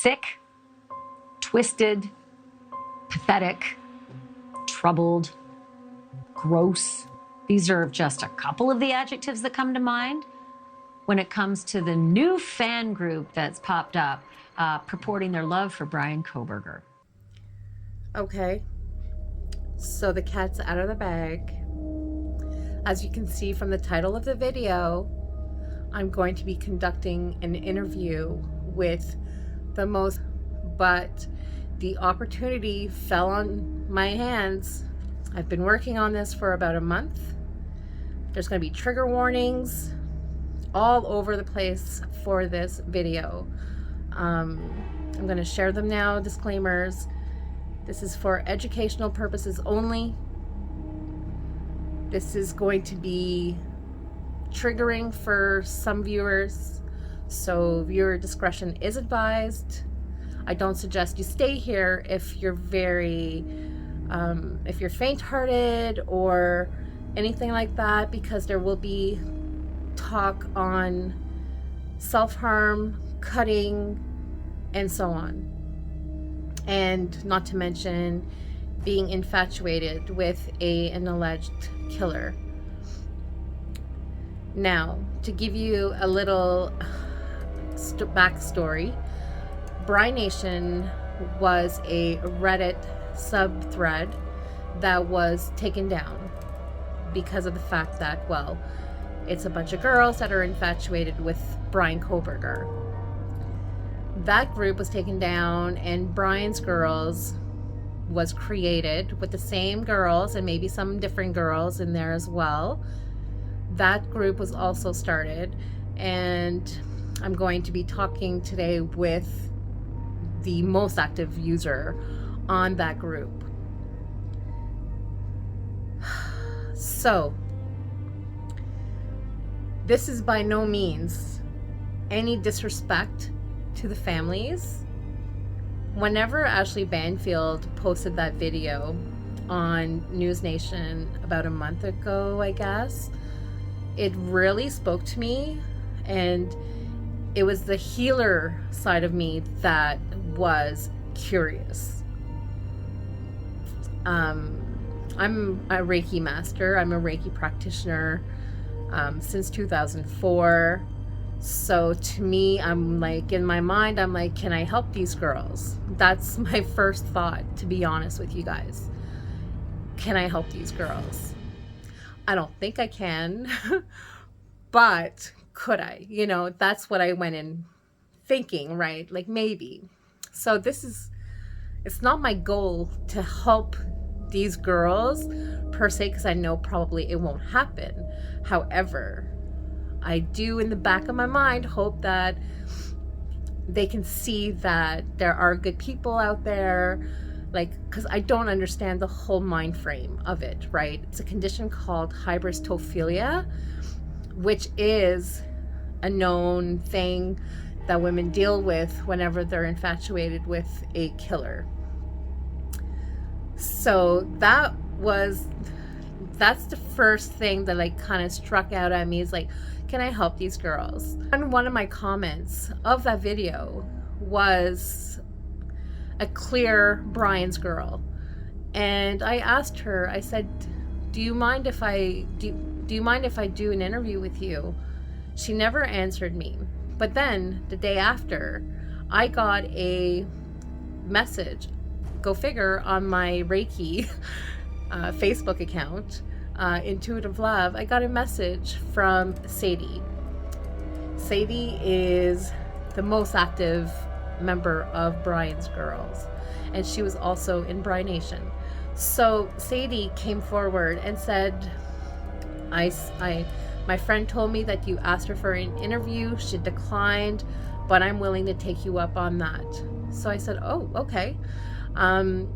sick, twisted, pathetic, troubled, gross. These are just a couple of the adjectives that come to mind when it comes to the new fan group that's popped up purporting their love for Bryan Kohberger. Okay, so the cat's out of the bag. As you can see from the title of the video, I'm going to be conducting an interview with the most, but the opportunity fell on my hands. I've been working on this for about a month. There's going to be trigger warnings all over the place for this video. I'm going to share them now, disclaimers. This is for educational purposes only. This is going to be triggering for some viewers, so viewer discretion is advised. I don't suggest you stay here if you're if you're faint-hearted or anything like that, because there will be talk on self-harm, cutting, and so on. And not to mention being infatuated with an alleged killer. Now, to give you a little backstory, Bryan Nation was a Reddit sub-thread that was taken down because of the fact that, well, it's a bunch of girls that are infatuated with Bryan Kohberger. That group was taken down, and BRIANSGIRLS was created with the same girls and maybe some different girls in there as well. That group was also started, and I'm going to be talking today with the most active user on that group. So, this is by no means any disrespect to the families. Whenever Ashley Banfield posted that video on News Nation about a month ago, I guess, it really spoke to me, and it was the healer side of me that was curious. I'm a Reiki master. I'm a Reiki practitioner since 2004. So to me, I'm like, in my mind, I'm like, can I help these girls? That's my first thought, to be honest with you guys. Can I help these girls? I don't think I can, but could I? You know, that's what I went in thinking, right? Like, maybe. So it's not my goal to help these girls per se, because I know probably it won't happen. However, I do in the back of my mind hope that they can see that there are good people out there, like, because I don't understand the whole mind frame of it, right? It's a condition called hybristophilia, which is a known thing that women deal with whenever they're infatuated with a killer. So that's the first thing that like kind of struck out at me, is like, can I help these girls? And one of my comments of that video was a clear Bryan's girl, and I asked her, I said, do you mind if I do an interview with you? She never answered me. But then the day after, I got a message, go figure, on my Reiki Facebook account, Intuitive Love. I got a message from Sadie. Sadie is the most active member of BRIANSGIRLS, and she was also in Bryan Nation. So Sadie came forward and said, my friend told me that you asked her for an interview. She declined, but I'm willing to take you up on that. So I said, oh, okay.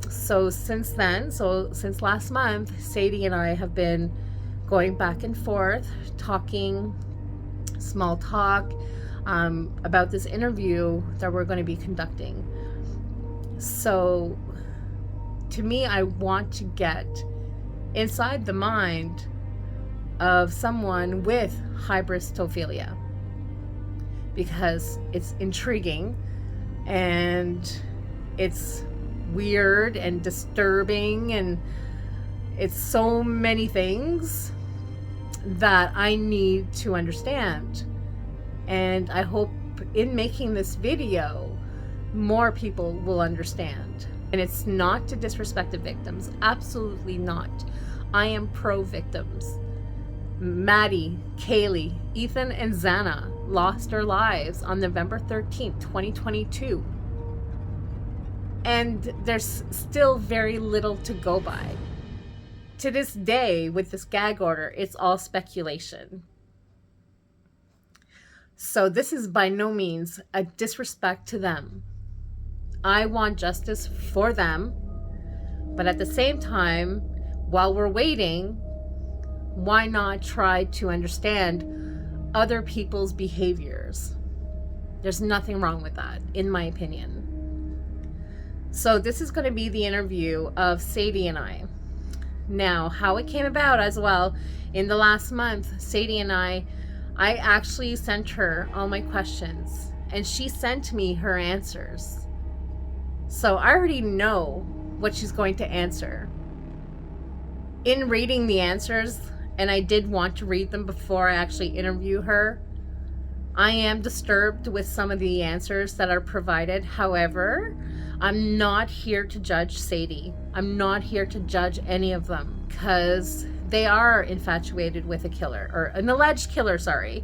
So since then, since last month, Sadie and I have been going back and forth, talking, small talk, about this interview that we're going to be conducting. So to me, I want to get inside the mind of someone with hybristophilia, because it's intriguing And it's weird and disturbing, and it's so many things that I need to understand. And I hope in making this video, more people will understand. And it's not to disrespect the victims, absolutely not. I am pro victims. Maddie, Kaylee, Ethan, and Xana lost their lives on November 13th, 2022. And there's still very little to go by. To this day, with this gag order, it's all speculation. So this is by no means a disrespect to them. I want justice for them, but at the same time, while we're waiting, why not try to understand other people's behaviors? There's nothing wrong with that, in my opinion. So this is going to be the interview of Sadie and I. Now, how it came about as well, in the last month, Sadie and I actually sent her all my questions, and she sent me her answers. So I already know what she's going to answer. In reading the answers, and I did want to read them before I actually interview her, I am disturbed with some of the answers that are provided. However, I'm not here to judge Sadie. I'm not here to judge any of them, because they are infatuated with a killer, or an alleged killer, sorry.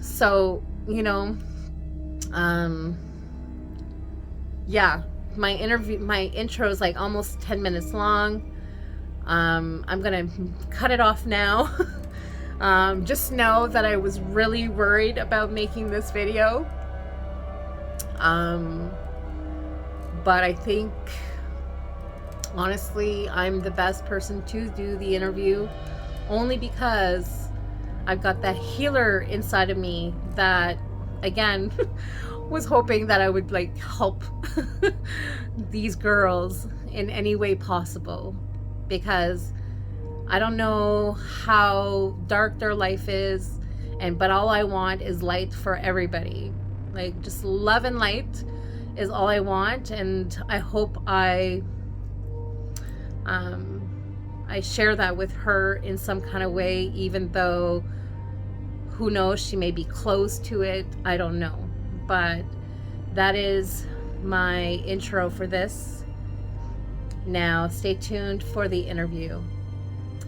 So, you know, yeah, my intro is like almost 10 minutes long. I'm gonna cut it off now. Just know that I was really worried about making this video. But I think, honestly, I'm the best person to do the interview, only because I've got that healer inside of me that, again, was hoping that I would like help these girls in any way possible, because I don't know how dark their life is, but all I want is light for everybody. Like, just love and light is all I want, and I hope I share that with her in some kind of way, even though, who knows, she may be close to it, I don't know. But that is my intro for this. Now stay tuned for the interview.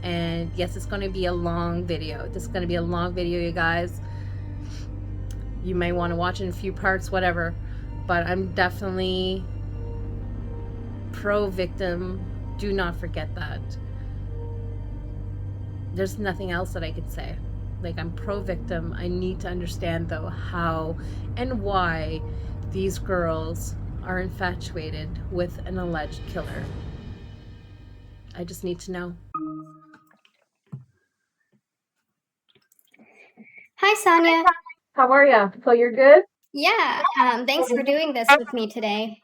And yes, it's going to be a long video. This is going to be a long video, you guys. You may want to watch it in a few parts, whatever. But I'm definitely pro-victim. Do not forget that. There's nothing else that I could say. Like, I'm pro-victim. I need to understand, though, how and why these girls are infatuated with an alleged killer. I just need to know. Hi, Sonia. How are you? So you're good? Yeah, thanks for doing this with me today.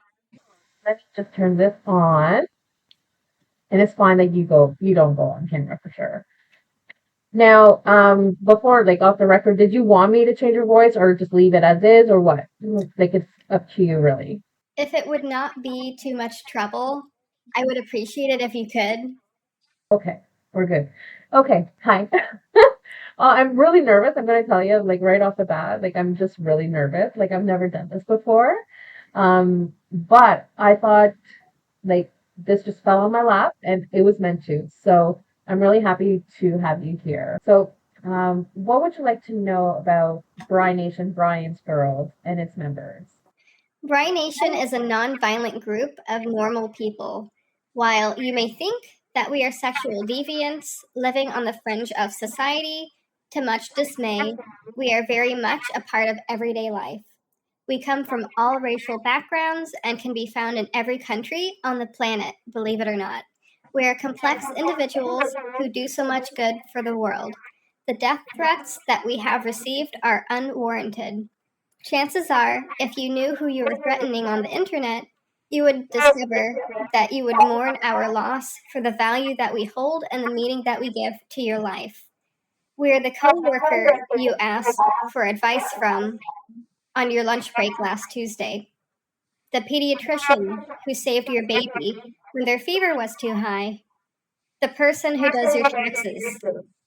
Let's just turn this on. And it's fine that you don't go on camera for sure. Now, before, like, off the record, did you want me to change your voice or just leave it as is, or what? Like, it's up to you, really. If it would not be too much trouble, I would appreciate it if you could. Okay, we're good. Okay, hi. I'm really nervous. I'm going to tell you, like, right off the bat, like, I'm just really nervous. Like, I've never done this before. But I thought, like, this just fell on my lap and it was meant to. So I'm really happy to have you here. So, what would you like to know about Bryan Nation, Bryan's Girls, and its members? Bryan Nation is a non-violent group of normal people. While you may think that we are sexual deviants living on the fringe of society, to much dismay, we are very much a part of everyday life. We come from all racial backgrounds and can be found in every country on the planet, believe it or not. We are complex individuals who do so much good for the world. The death threats that we have received are unwarranted. Chances are, if you knew who you were threatening on the internet, you would discover that you would mourn our loss for the value that we hold and the meaning that we give to your life. We are the co-worker you asked for advice from on your lunch break last Tuesday. the pediatrician who saved your baby when their fever was too high, the person who does your taxes,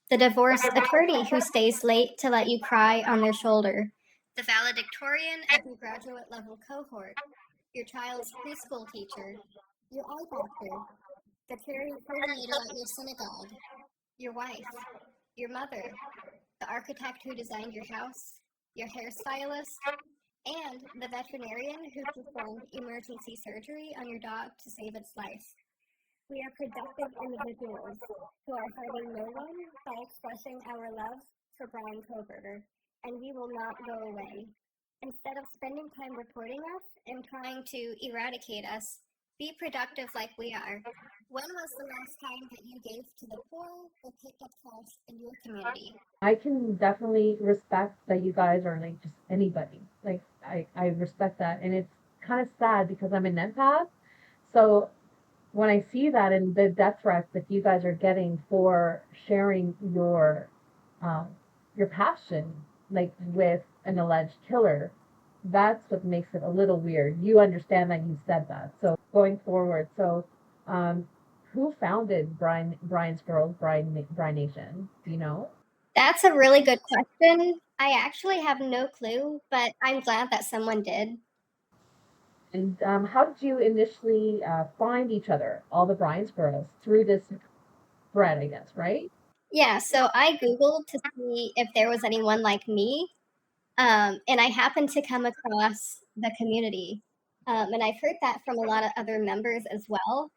the divorce attorney who stays late to let you cry on their shoulder, the valedictorian of your graduate level cohort, your child's preschool teacher, your eye doctor, the charity coordinator at your synagogue, your wife, your mother, the architect who designed your house, your hairstylist, and the veterinarian who performed emergency surgery on your dog to save its life. We are productive individuals who are hurting no one by expressing our love for Bryan Kohberger, and we will not go away. Instead of spending time reporting us and trying to eradicate us, be productive like we are. When was the last time that you gave to the poor or picked up trash in your community? I can definitely respect that you guys are like just anybody. Like I respect that, and it's kind of sad because I'm an empath. So when I see that and the death threats that you guys are getting for sharing um, your passion, like with an alleged killer, that's what makes it a little weird. You understand that you said that. So going forward, um, who founded Brian's Girls, Brian Nation? Do you know? That's a really good question. I actually have no clue, but I'm glad that someone did. And how did you initially find each other, all the Brian's girls, through this thread, I guess, right? Yeah, so I Googled to see if there was anyone like me, and I happened to come across the community. And I've heard that from a lot of other members as well.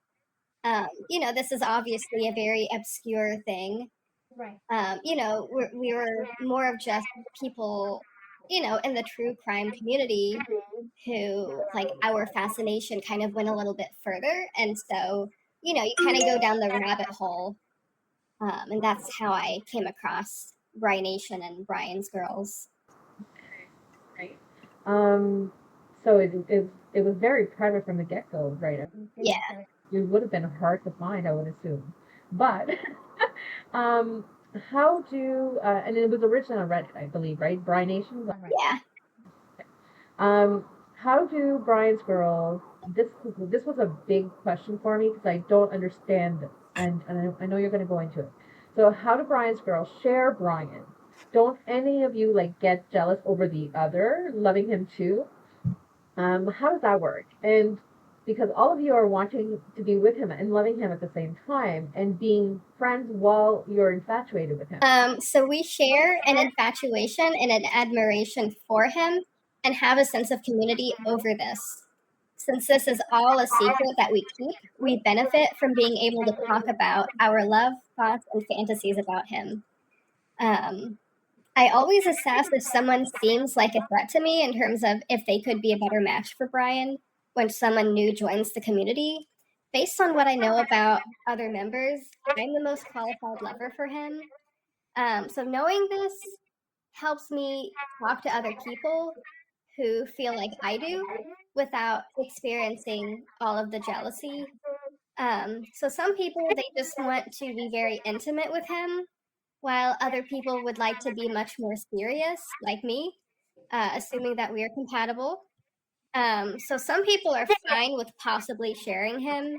This is obviously a very obscure thing. Right. We were more of just people, in the true crime community who, like, our fascination kind of went a little bit further. And so, you kind of go down the rabbit hole. And that's how I came across Nation and Brian's Girls. Right. Um, so it was very private from the get go, right? Yeah. It would have been hard to find, I would assume. But um, how do and it was originally on Reddit, I believe, right? Brian Nation. Yeah. How do Brian's Girls? This was a big question for me because I don't understand this, and I know you're going to go into it. So how do Brian's Girls share Brian? Don't any of you like get jealous over the other loving him too? How does that work? And because all of you are wanting to be with him and loving him at the same time and being friends while you're infatuated with him. So we share an infatuation and an admiration for him and have a sense of community over this. Since this is all a secret that we keep, we benefit from being able to talk about our love, thoughts, and fantasies about him. I always assess if someone seems like a threat to me in terms of if they could be a better match for Brian when someone new joins the community. Based on what I know about other members, I'm the most qualified lover for him. So knowing this helps me talk to other people who feel like I do without experiencing all of the jealousy. So some people, they just want to be very intimate with him, while other people would like to be much more serious, like me, assuming that we are compatible. So some people are fine with possibly sharing him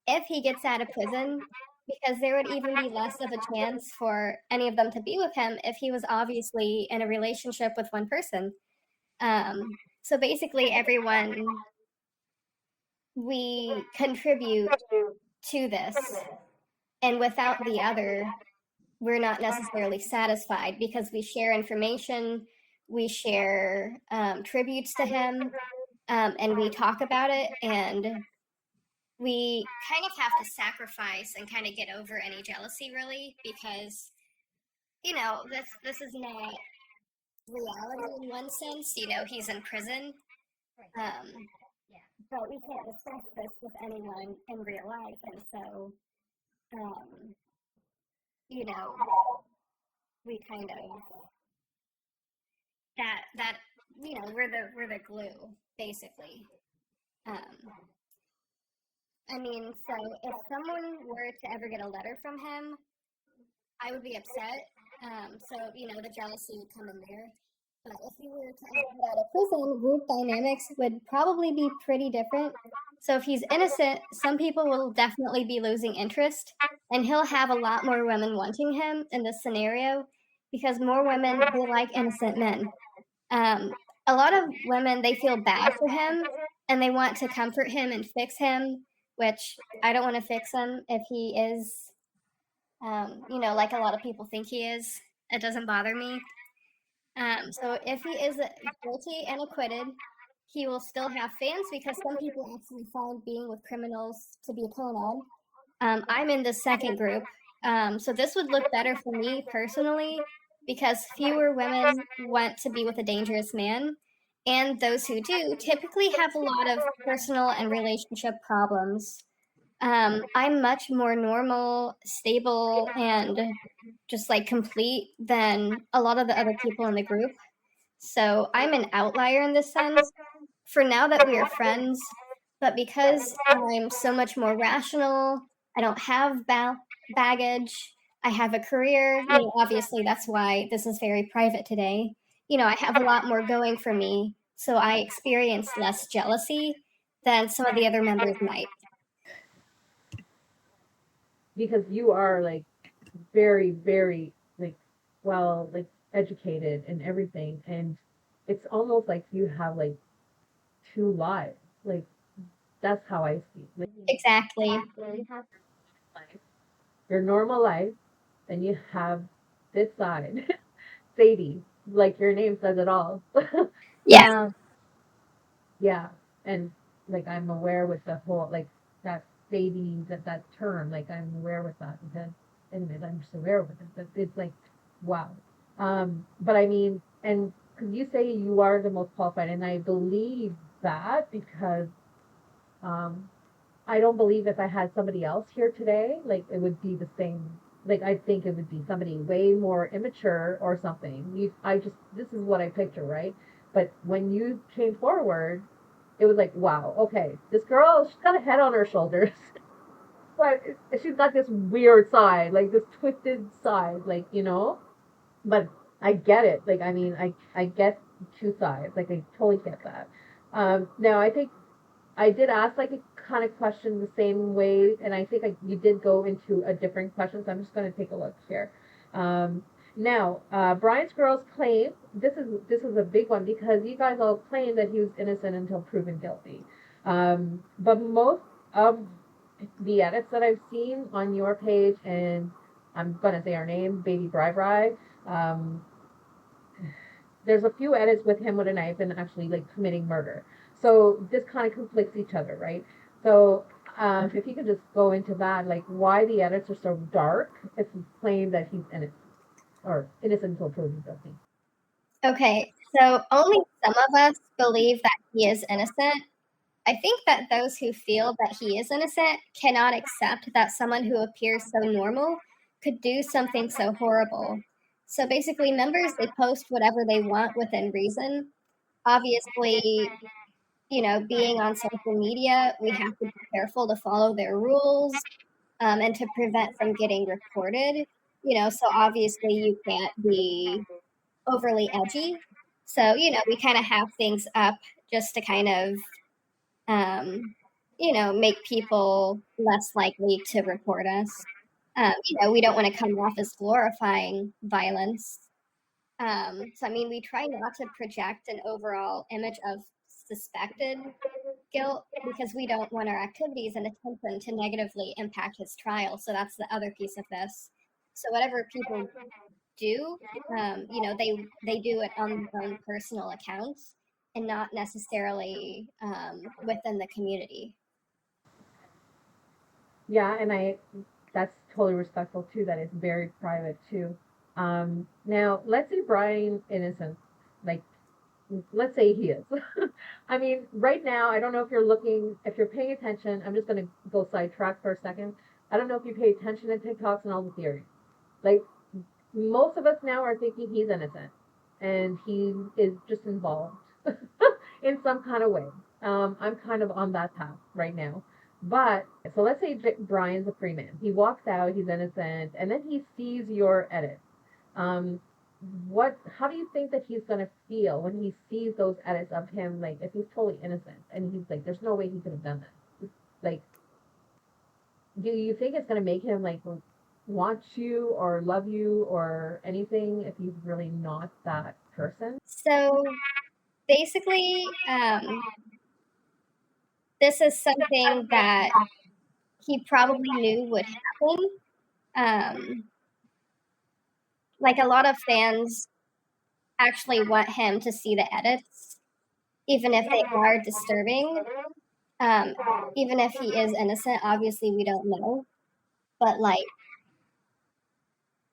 if he gets out of prison, because there would even be less of a chance for any of them to be with him if he was obviously in a relationship with one person. So basically, everyone, we contribute to this, and without the other, we're not necessarily satisfied because we share information, we share tributes to him, and we talk about it, and we kind of have to sacrifice and kind of get over any jealousy, really, because this is not reality in one sense. He's in prison, um, but we can't discuss this with anyone in real life, and so um, you know we kind of that we're the glue, basically. Um, I mean, so if someone were to ever get a letter from him, I would be upset. So the jealousy would come in there. If he were to ever get out of prison, group dynamics would probably be pretty different. So if he's innocent, some people will definitely be losing interest, and he'll have a lot more women wanting him in this scenario because more women, they like innocent men. Um, a lot of women, they feel bad for him and they want to comfort him and fix him, which I don't want to fix him if he is, like a lot of people think he is. It doesn't bother me. So if he is guilty and acquitted, he will still have fans because some people actually find being with criminals to be a turn on. I'm in the second group. So this would look better for me personally because fewer women want to be with a dangerous man. And those who do typically have a lot of personal and relationship problems. I'm much more normal, stable, and just like complete than a lot of the other people in the group. So I'm an outlier in this sense. For now that we are friends, but because I'm so much more rational, I don't have baggage, I have a career, obviously that's why this is very private today. I have a lot more going for me, so I experience less jealousy than some of the other members might. Because you are like very, very like well like educated and everything, and it's almost like you have like two lives. Like that's how I see. Like Exactly. you have life, your normal life, then you have this side, Sadie. Like your name says it all. Yeah. Yeah, and like I'm aware with the whole like that baby that term, like I'm aware with that because anyways, I'm just aware with it. But it's like wow. But I mean, and because you say you are the most qualified, and I believe that because um I don't believe if I had somebody else here today, like it would be the same. Like I think it would be somebody way more immature or something. I just this is what I picture, right? But when you came forward, it was like, wow, okay, this girl, she's got a head on her shoulders, but she's got this weird side, like this twisted side, like But I get it. Like I mean, I get two sides. Like I totally get that. Now I think I did ask like a kind of question the same way, and I think you did go into a different question. So I'm just going to take a look here. Um, Now, Brian's girls claim this is a big one because you guys all claim that he was innocent until proven guilty. But most of the edits that I've seen on your page, and I'm going to say our name, Baby Bri, um, there's a few edits with him with a knife and actually like committing murder. So this kind of conflicts each other, right? So if you could just go into that, like why the edits are so dark if you claim that he's innocent or innocent until proven guilty. Okay, so only some of us believe that he is innocent. I think that those who feel that he is innocent cannot accept that someone who appears so normal could do something so horrible. So basically, members, they post whatever they want within reason. Obviously, being on social media, we have to be careful to follow their rules and to prevent from getting reported. So obviously, you can't be overly edgy. So, we kind of have things up just to kind of make people less likely to report us. We don't want to come off as glorifying violence. So, I mean, we try not to project an overall image of suspected guilt because we don't want our activities and attention to negatively impact his trial. So that's the other piece of this. So whatever people do, they do it on their own personal accounts and not necessarily within the community. Yeah, and that's totally respectful too. That it's very private too. Now let's say Brian innocent, like let's say he is. I mean, right now, I don't know if you're paying attention. I'm just going to go sidetrack for a second. I don't know if you pay attention to TikToks and all the theories. Like, most of us now are thinking he's innocent and he is just involved in some kind of way. I'm kind of on that path right now. But so let's say Brian's a free man. He walks out, he's innocent, and then he sees your edit. Um, how do you think that he's gonna feel when he sees those edits of him, like if he's totally innocent and he's like, there's no way he could have done this. Like, do you think it's gonna make him like want you or love you or anything if he's really not that person? So basically, this is something that he probably knew would happen. Like a lot of fans actually want him to see the edits, even if they are disturbing. Even if he is innocent, obviously we don't know. But like,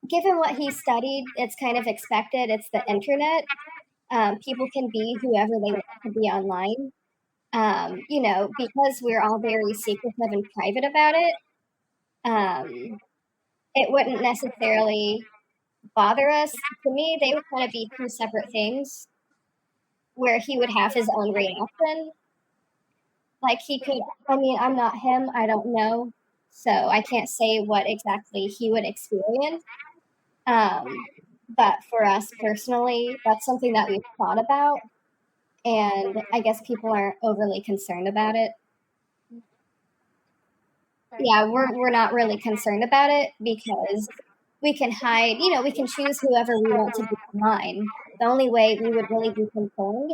given what he studied, it's kind of expected. It's the internet. People can be whoever they want to be online. Because we're all very secretive and private about it. It wouldn't necessarily bother us. To me, they would kind of be two separate things where he would have his own reaction. Like he could, I mean, I'm not him, I don't know. So I can't say what exactly he would experience. But for us personally, that's something that we've thought about. And I guess people aren't overly concerned about it. Yeah, we're not really concerned about it because we can hide, we can choose whoever we want to be online. The only way we would really be concerned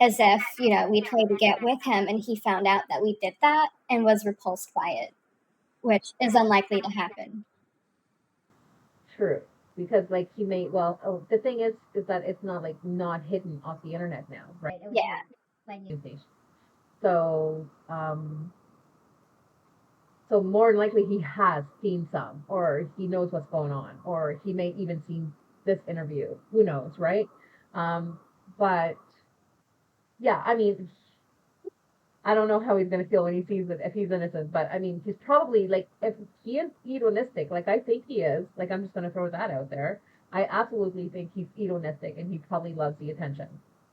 is if, we tried to get with him and he found out that we did that and was repulsed by it, which is unlikely to happen. True. Because like he may the thing is that it's not like not hidden off the internet now, right? Yeah. So so more than likely he has seen some, or he knows what's going on, or he may even seen this interview. Who knows, right? But yeah, I mean, I don't know how he's gonna feel when he sees it if he's innocent, but I mean, he's probably like, if he is hedonistic, like I think he is, like I'm just gonna throw that out there. I absolutely think he's hedonistic and he probably loves the attention.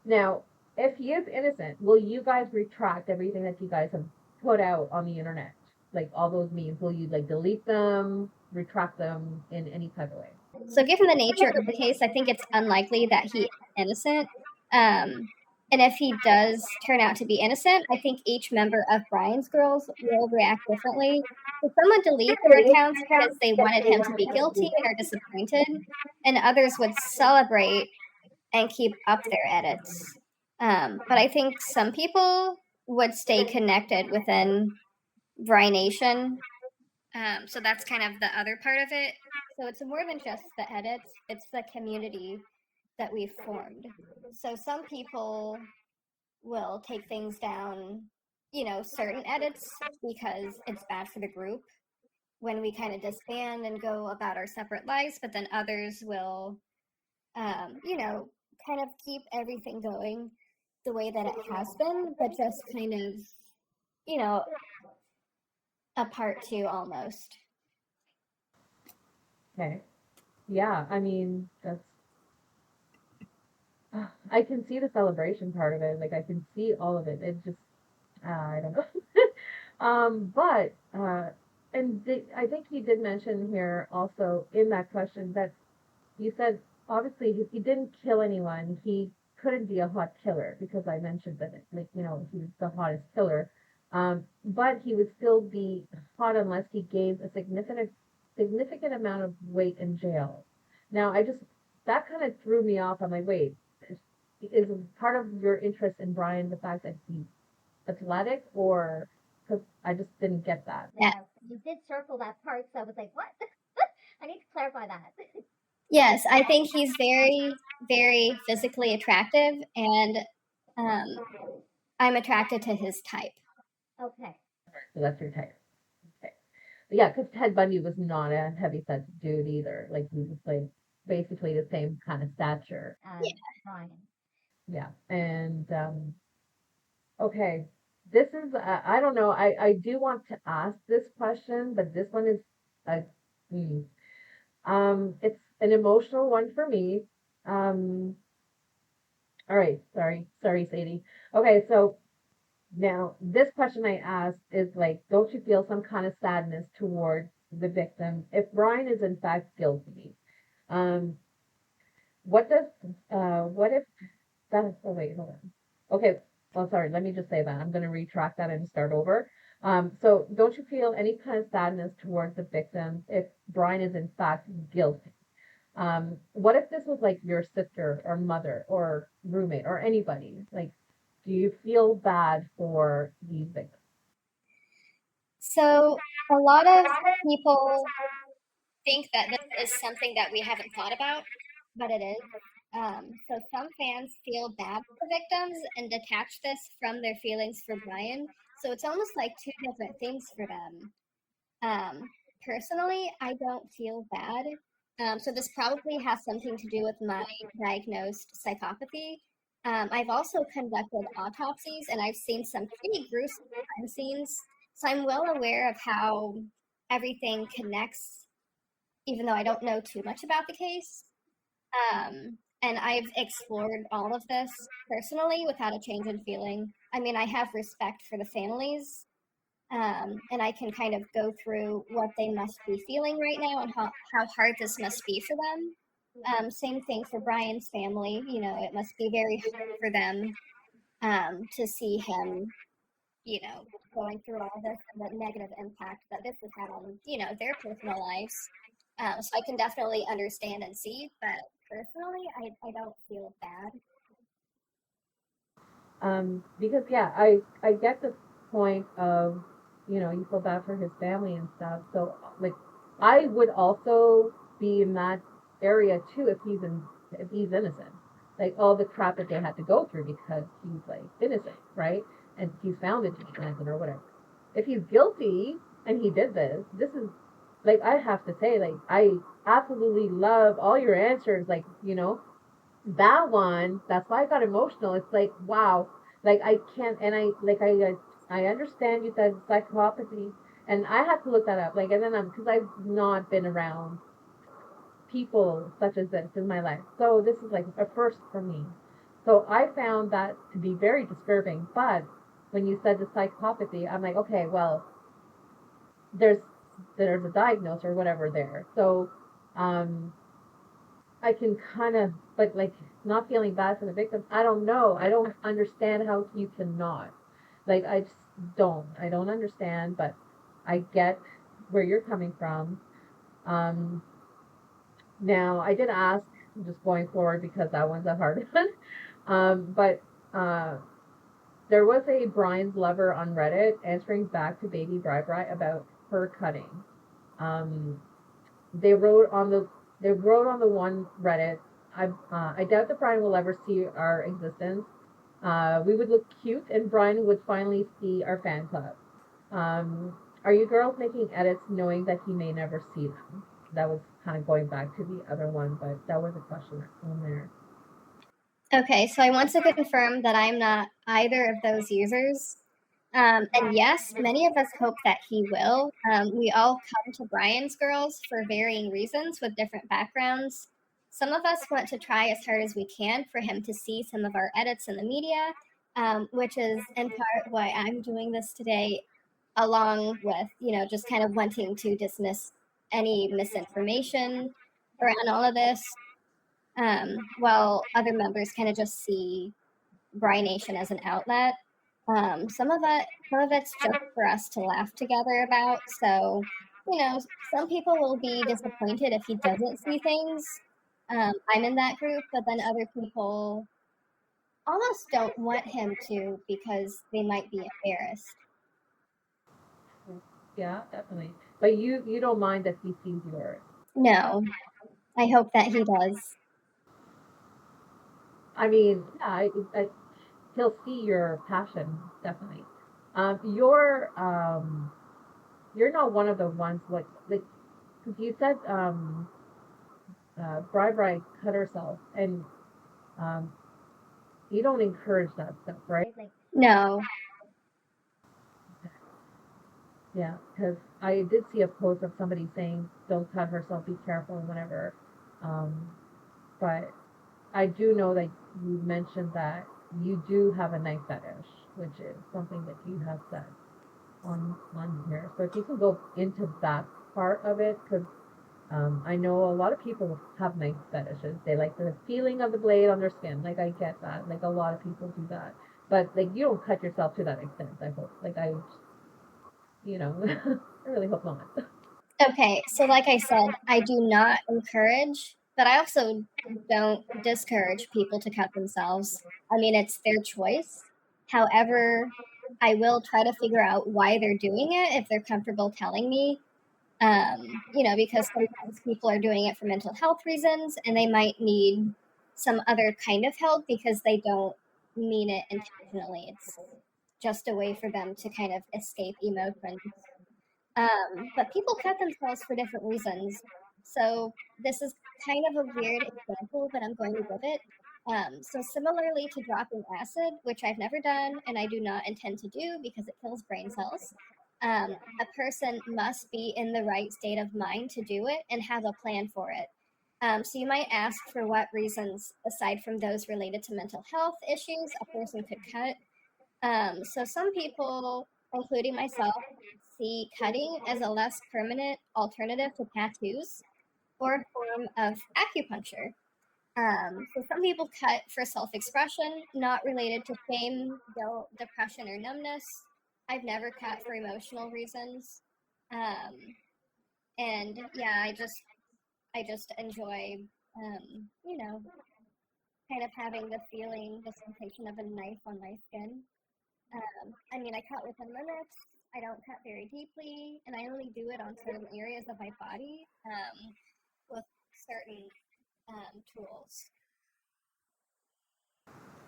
Now, if he is innocent, will you guys retract everything that you guys have put out on the internet? Like all those memes, will you like delete them, retract them in any type of way? So given the nature of the case, I think it's unlikely that he is innocent. And if he does turn out to be innocent, I think each member of Bryan's Girls will react differently. So some would delete their accounts because they wanted him to be guilty and are disappointed, and others would celebrate and keep up their edits. But I think some people would stay connected within Bryan Nation. So that's kind of the other part of it. So it's more than just the edits, it's the community that we've formed. So some people will take things down, certain edits because it's bad for the group when we kind of disband and go about our separate lives, but then others will, kind of keep everything going the way that it has been, but just kind of, a part two almost. Okay. Yeah, I mean, that's I can see the celebration part of it. Like I can see all of it. It just I don't know. But I think he did mention here also in that question that you said obviously he didn't kill anyone. He couldn't be a hot killer because I mentioned that like he was the hottest killer. But he would still be hot unless he gained a significant amount of weight in jail. Now that kind of threw me off. I'm like, wait, is part of your interest in Bryan the fact that he's athletic, or because I just didn't get that? Yeah. You did circle that part, so I was like, what? I need to clarify that. Yes, I think he's very, very physically attractive, and I'm attracted to his type. Okay. So that's your type. Okay. But yeah, because Ted Bundy was not a heavy set dude either. Like he was like basically the same kind of stature. Yeah. Bryan. Yeah, and okay, this is I don't know. I do want to ask this question, but this one is a mm, it's an emotional one for me. Um, all right, sorry, Sadie. Okay, so now this question I asked is like, don't you feel some kind of sadness towards the victim if Bryan is in fact guilty? Um, what does what if that is, oh wait, hold on. Okay, well, sorry, let me just say that. I'm going to retract that and start over. So don't you feel any kind of sadness towards the victim if Bryan is in fact guilty? What if this was like your sister or mother or roommate or anybody? Like, do you feel bad for these victims? So, a lot of people think that this is something that we haven't thought about, but it is. So, some fans feel bad for victims and detach this from their feelings for Bryan. So, it's almost like two different things for them. Personally, I don't feel bad. So this probably has something to do with my diagnosed psychopathy. I've also conducted autopsies and I've seen some pretty gruesome crime scenes. So I'm well aware of how everything connects, even though I don't know too much about the case. And I've explored all of this personally without a change in feeling. I mean, I have respect for the families and I can kind of go through what they must be feeling right now and how hard this must be for them. Same thing for Bryan's family. You know, it must be very hard for them to see him, you know, going through all this and the negative impact that this has had on, you know, their personal lives. So I can definitely understand and see, but personally, I don't feel bad. Because yeah, I get the point of, you feel bad for his family and stuff. So like, I would also be in that area too if he's innocent. Like all the crap that they had to go through because he's like innocent, right? And he's found to be innocent or whatever. If he's guilty and he did this is like, I have to say, like, I absolutely love all your answers. Like, that one, that's why I got emotional. It's like, wow, like I can't, and I understand you said psychopathy, and I had to look that up. Like, and then because I've not been around people such as this in my life, so this is like a first for me. So I found that to be very disturbing. But when you said the psychopathy, I'm like, okay, well, there's there's a diagnosis or whatever there. So, um, I can kind of, but like not feeling bad for the victims. I don't know. I don't understand how you cannot. Like, I just don't. I don't understand, but I get where you're coming from. Um, Now, I did ask, just going forward because that one's a hard one. But there was a Brian's lover on Reddit answering back to Baby Bri Bri about her cutting. Um, they wrote on the one Reddit. I doubt that Brian will ever see our existence. We would look cute, and Brian would finally see our fan club. Are you girls making edits knowing that he may never see them? That was kind of going back to the other one, but that was a question on there. Okay, so I want to confirm that I'm not either of those users. And yes, many of us hope that he will. We all come to Bryan's Girls for varying reasons with different backgrounds. Some of us want to try as hard as we can for him to see some of our edits in the media, which is in part why I'm doing this today, along with, just kind of wanting to dismiss any misinformation around all of this, while other members kind of just see Bry Nation as an outlet. Some of it's just for us to laugh together about. So, some people will be disappointed if he doesn't see things. I'm in that group, but then other people almost don't want him to because they might be embarrassed. Yeah, definitely. But you don't mind that he sees yours. No, I hope that he does. I mean, yeah, he'll see your passion, definitely. You're not one of the ones like 'cause you said Bri Bri cut herself, and um, you don't encourage that stuff, right? Like, No. Yeah, because I did see a post of somebody saying, "Don't cut herself, be careful," and whatever. Um, but I do know that you mentioned that you do have a knife fetish, which is something that you have said on here. So if you can go into that part of it, because I know a lot of people have knife fetishes. They like the feeling of the blade on their skin. Like I get that. Like a lot of people do that. But like you don't cut yourself to that extent, I hope. Like I I really hope not. Okay, so like I said, I do not encourage, but I also don't discourage people to cut themselves. I mean, it's their choice. However, I will try to figure out why they're doing it if they're comfortable telling me. Because sometimes people are doing it for mental health reasons and they might need some other kind of help because they don't mean it intentionally. It's just a way for them to kind of escape emotions. But people cut themselves for different reasons. So this is kind of a weird example, but I'm going to give it. So similarly to dropping acid, which I've never done and I do not intend to do because it kills brain cells, a person must be in the right state of mind to do it and have a plan for it. So you might ask for what reasons, aside from those related to mental health issues, a person could cut. So some people, including myself, see cutting as a less permanent alternative to tattoos or a form of acupuncture. So some people cut for self-expression, not related to shame, guilt, depression, or numbness. I've never cut for emotional reasons. Um, and yeah, I just enjoy, you know, kind of having the feeling, the sensation of a knife on my skin. I mean, I cut within limits. I don't cut very deeply, and I only do it on certain areas of my body with certain tools.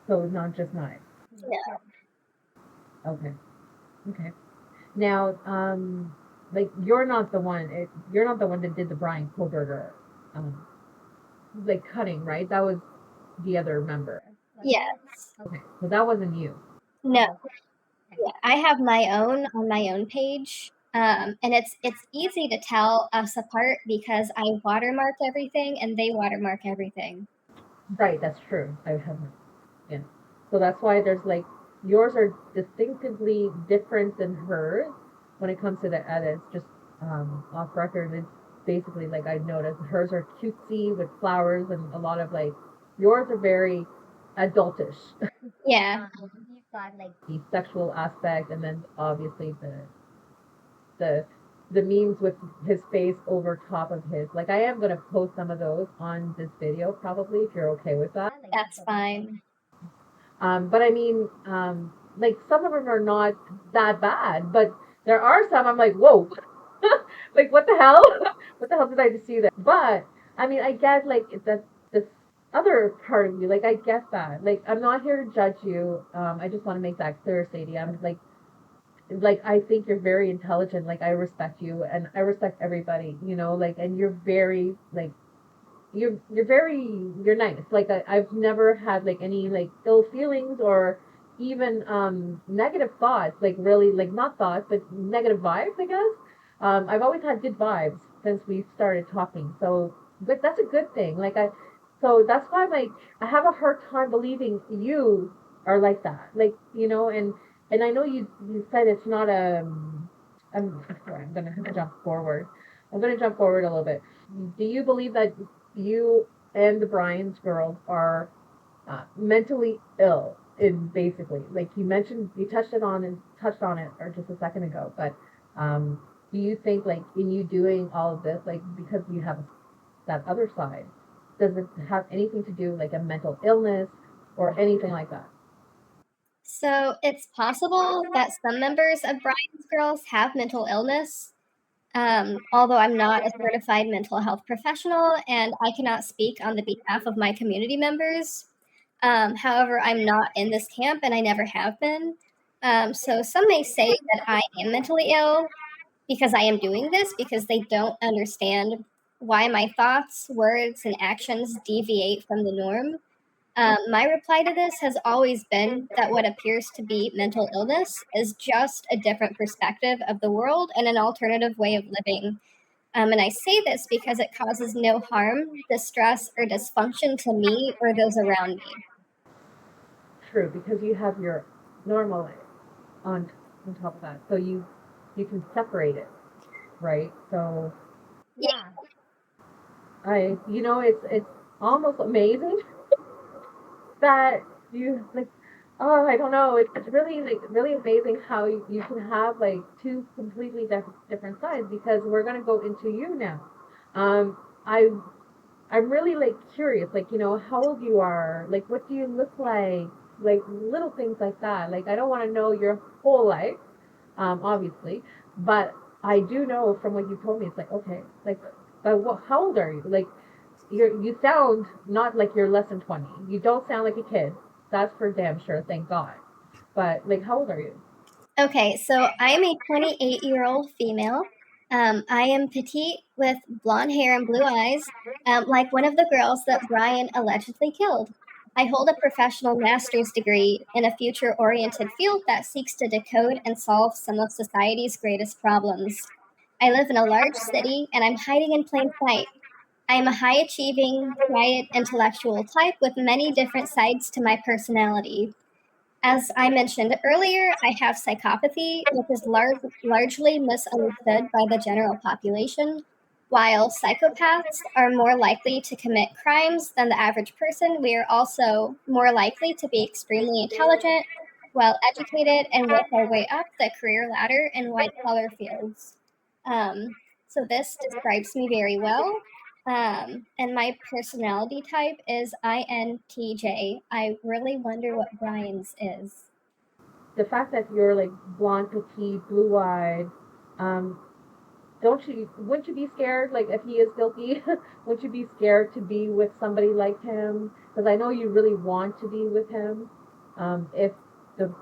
So not just knives. Yeah. Okay. Okay. Now, like you're not the one. You're not the one that did the Bryan Kohberger, um, like cutting, right? That was the other member. Yes. Okay, so that wasn't you. No. Yeah. I have my own on my own page. And it's easy to tell us apart because I watermark everything and they watermark everything. Right, that's true. I have, yeah. So that's why there's like yours are distinctively different than hers when it comes to the edits. Just off record, it's basically like I noticed hers are cutesy with flowers and a lot of like yours are very adultish. Yeah. You've got like The sexual aspect, and then obviously the the memes with his face over top of his. Like I am gonna post some of those on this video probably if you're okay with that. That's fine. But I mean, like some of them are not that bad, but there are some I'm like, whoa, like what the hell? What the hell did I just see there? But I mean, I get like that this other part of you, like I get that. Like I'm not here to judge you. I just want to make that clear, Sadie. I'm like I think you're very intelligent. Like I respect you, and I respect everybody. Like and you're very like you're nice. Like I've never had like any like ill feelings or even negative thoughts. Like really like not thoughts, but negative vibes. I guess. I've always had good vibes since we started talking. So, but that's a good thing. So that's why like I have a hard time believing you are like that. Like and I know you said it's not a. Sorry, I'm gonna jump forward. I'm gonna jump forward a little bit. Do you believe that you and the Bryan's girls are mentally ill? In basically, like you touched on it, or just a second ago. But do you think, like, in you doing all of this, like, because you have that other side, does it have anything to do like a mental illness or anything like that? So it's possible that some members of Bryan's Girls have mental illness. Although I'm not a certified mental health professional and I cannot speak on the behalf of my community members. However, I'm not in this camp and I never have been. So some may say that I am mentally ill because I am doing this because they don't understand why my thoughts, words, and actions deviate from the norm. My reply to this has always been that what appears to be mental illness is just a different perspective of the world and an alternative way of living. And I say this because it causes no harm, distress, or dysfunction to me or those around me. True, because you have your normal life on top of that, so you can separate it, right? So Yeah. It's almost amazing that you like. Oh, I don't know. It's really like really amazing how you can have like two completely different sides because we're gonna go into you now. Um, I I'm really like curious, like how old you are, like what do you look like little things like that. Like I don't want to know your whole life, obviously, but I do know from what you told me, it's like okay, like, but what? How old are you? Like you sound not like you're less than 20. You don't sound like a kid. That's for damn sure. Thank God. But like, how old are you? Okay, so I am a 28-year-old female. I am petite with blonde hair and blue eyes, like one of the girls that Brian allegedly killed. I hold a professional master's degree in a future oriented field that seeks to decode and solve some of society's greatest problems. I live in a large city and I'm hiding in plain sight. I am a high achieving, quiet, intellectual type with many different sides to my personality. As I mentioned earlier, I have psychopathy, which is largely misunderstood by the general population. While psychopaths are more likely to commit crimes than the average person, we are also more likely to be extremely intelligent, well educated, and work our way up the career ladder in white collar fields. Um, so, this describes me very well. And my personality type is INTJ. I really wonder what Brian's is. The fact that you're like blonde, petite, blue eyed, um, don't you wouldn't you be scared like if he is guilty? Wouldn't you be scared to be with somebody like him? Because I know you really want to be with him, if the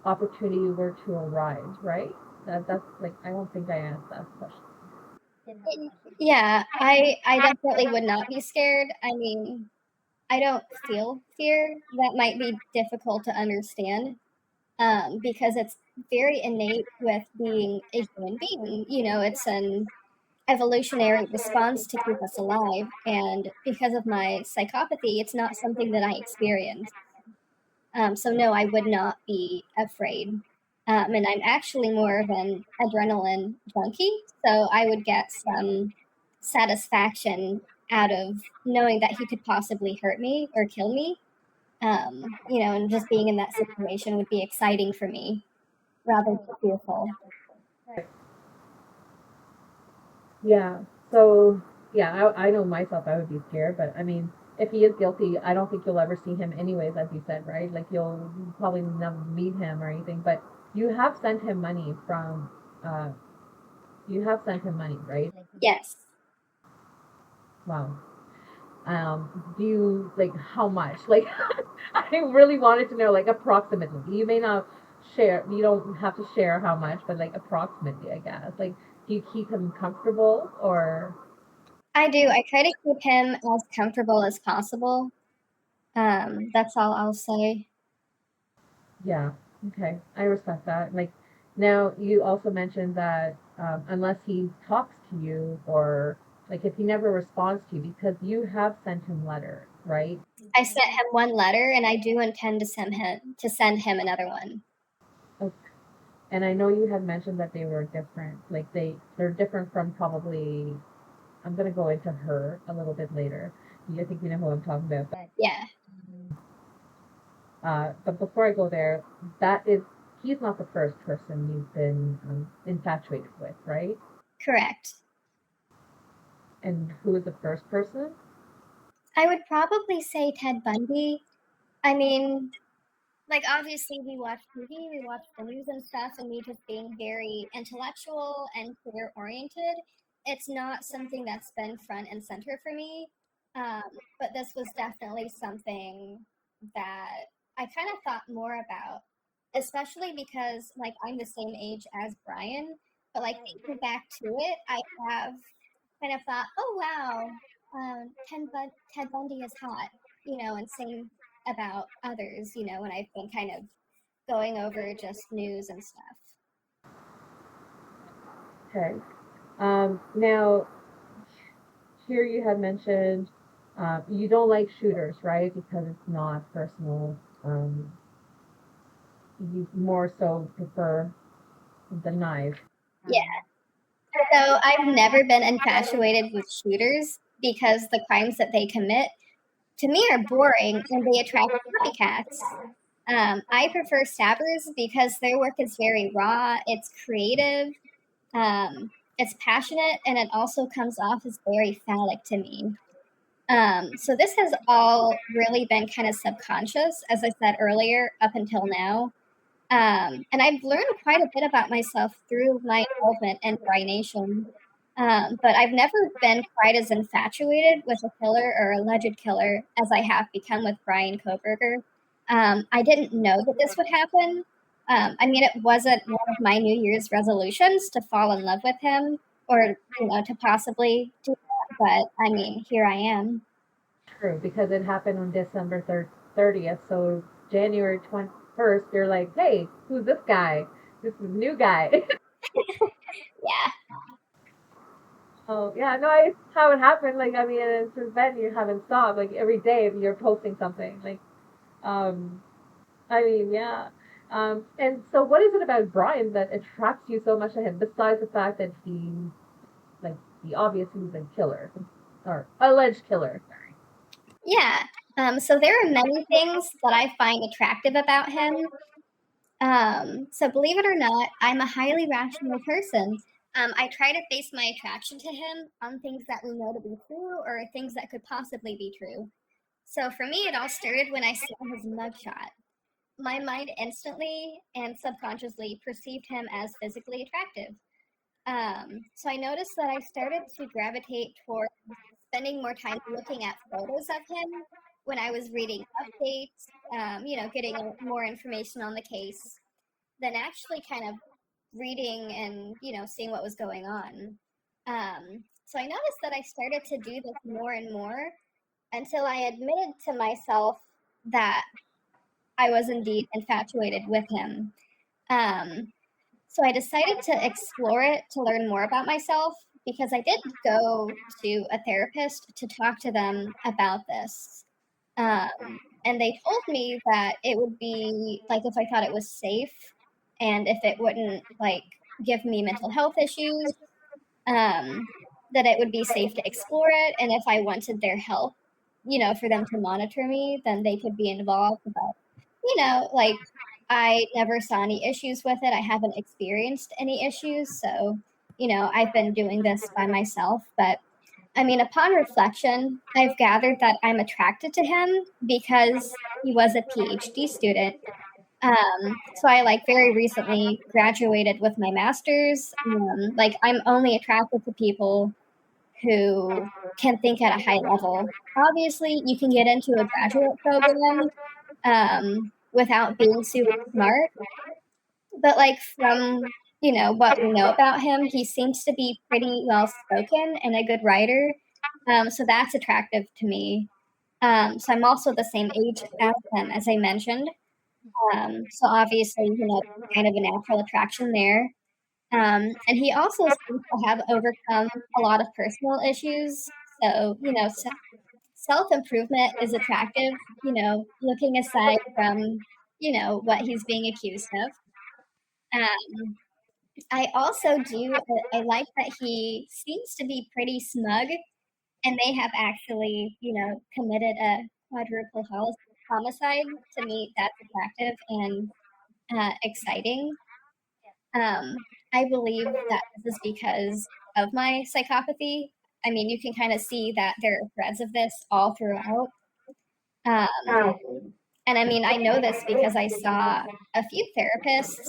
opportunity were to arise, right? That's like I don't think I asked that question. Yeah, I definitely would not be scared. I mean, I don't feel fear. That might be difficult to understand, because it's very innate with being a human being. It's an evolutionary response to keep us alive. And because of my psychopathy, it's not something that I experience. So no, I would not be afraid. And I'm actually more of an adrenaline junkie, so I would get some satisfaction out of knowing that he could possibly hurt me or kill me. And just being in that situation would be exciting for me rather than fearful. Yeah. So yeah, I know myself. I would be scared, but I mean, if he is guilty, I don't think you'll ever see him anyways, as you said, right? Like you'll probably never meet him or anything. But you have sent him money from. Uh, you have sent him money, right? Yes. Wow. Do you like how much? Like, I really wanted to know, like approximately. You may not share. You don't have to share how much, but like approximately, I guess. Like, do you keep him comfortable or? I do. I try to keep him as comfortable as possible. That's all I'll say. Yeah. Okay. I respect that. Like now you also mentioned that unless he talks to you or like if he never responds to you because you have sent him letters, right? I sent him one letter, and I do intend to send him another one. Okay. And I know you had mentioned that they were different. Like they're different from probably I'm gonna go into her a little bit later. I think you know who I'm talking about. Yeah, But before I go there, that is he's not the first person you've been infatuated with, right? correct. And who is the first person? I would probably say Ted Bundy. I mean, like, obviously, we watch TV, we watch the news and stuff, and me just being very intellectual and career oriented, it's not something that's been front and center for me. Um, but this was definitely something that I kind of thought more about, especially because, like, I'm the same age as Brian. But, like, thinking back to it, I have kind of thought, oh, wow, Ted Bundy is hot, and same about others, when I've been kind of going over just news and stuff. Okay. Now, here you had mentioned you don't like shooters, right? Because it's not personal. You more so prefer the knife. Yeah. So I've never been infatuated with shooters. because the crimes that they commit to me are boring and they attract copycats. I prefer stabbers because their work is very raw, it's creative, it's passionate, and it also comes off as very phallic to me. So this has all really been kind of subconscious, as I said earlier, up until now. And I've learned quite a bit about myself through my involvement in Bryanation. But I've never been quite as infatuated with a killer or alleged killer as I have become with Bryan Kohberger. I didn't know that this would happen. I mean, it wasn't one of my New Year's resolutions to fall in love with him or, to possibly do that. But I mean, here I am. True, because it happened on December 30th. So January 21st, you're like, hey, who's this guy? This is a new guy. Yeah. Oh, yeah, no, it's how it happened. Like, I mean, and since then you haven't stopped. Like, every day you're posting something. Like, um, I mean, yeah. And so what is it about Brian that attracts you so much to him, besides the fact that he's, like, the obvious reason killer, or alleged killer? Sorry. Yeah. So there are many things that I find attractive about him. So believe it or not, I'm a highly rational person. I try to base my attraction to him on things that we know to be true or things that could possibly be true. So for me, it all started when I saw his mugshot. My mind instantly and subconsciously perceived him as physically attractive. So I noticed that I started to gravitate toward spending more time looking at photos of him when I was reading updates, getting more information on the case than actually kind of reading and, seeing what was going on. So I noticed that I started to do this more and more until I admitted to myself that I was indeed infatuated with him. Um, so I decided to explore it to learn more about myself because I did go to a therapist to talk to them about this. And they told me that it would be like if I thought it was safe and if it wouldn't like give me mental health issues, that it would be safe to explore it. And if I wanted their help, for them to monitor me, then they could be involved. But, like I never saw any issues with it. I haven't experienced any issues. So, I've been doing this by myself. But I mean, upon reflection, I've gathered that I'm attracted to him because he was a PhD student. So I like very recently graduated with my master's. Like I'm only attracted to people who can think at a high level. Obviously, you can get into a graduate program without being super smart, but like from what we know about him, he seems to be pretty well spoken and a good writer. So that's attractive to me. So I'm also the same age as him, as I mentioned. So obviously, kind of a natural attraction there. And he also seems to have overcome a lot of personal issues. So, self improvement is attractive, looking aside from, what he's being accused of. Um, I also do, I like that he seems to be pretty smug and they have actually, committed a quadruple homicide. To me, that's attractive and exciting. I believe that this is because of my psychopathy. I mean, you can kind of see that there are threads of this all throughout. Um, and I mean, I know this because I saw a few therapists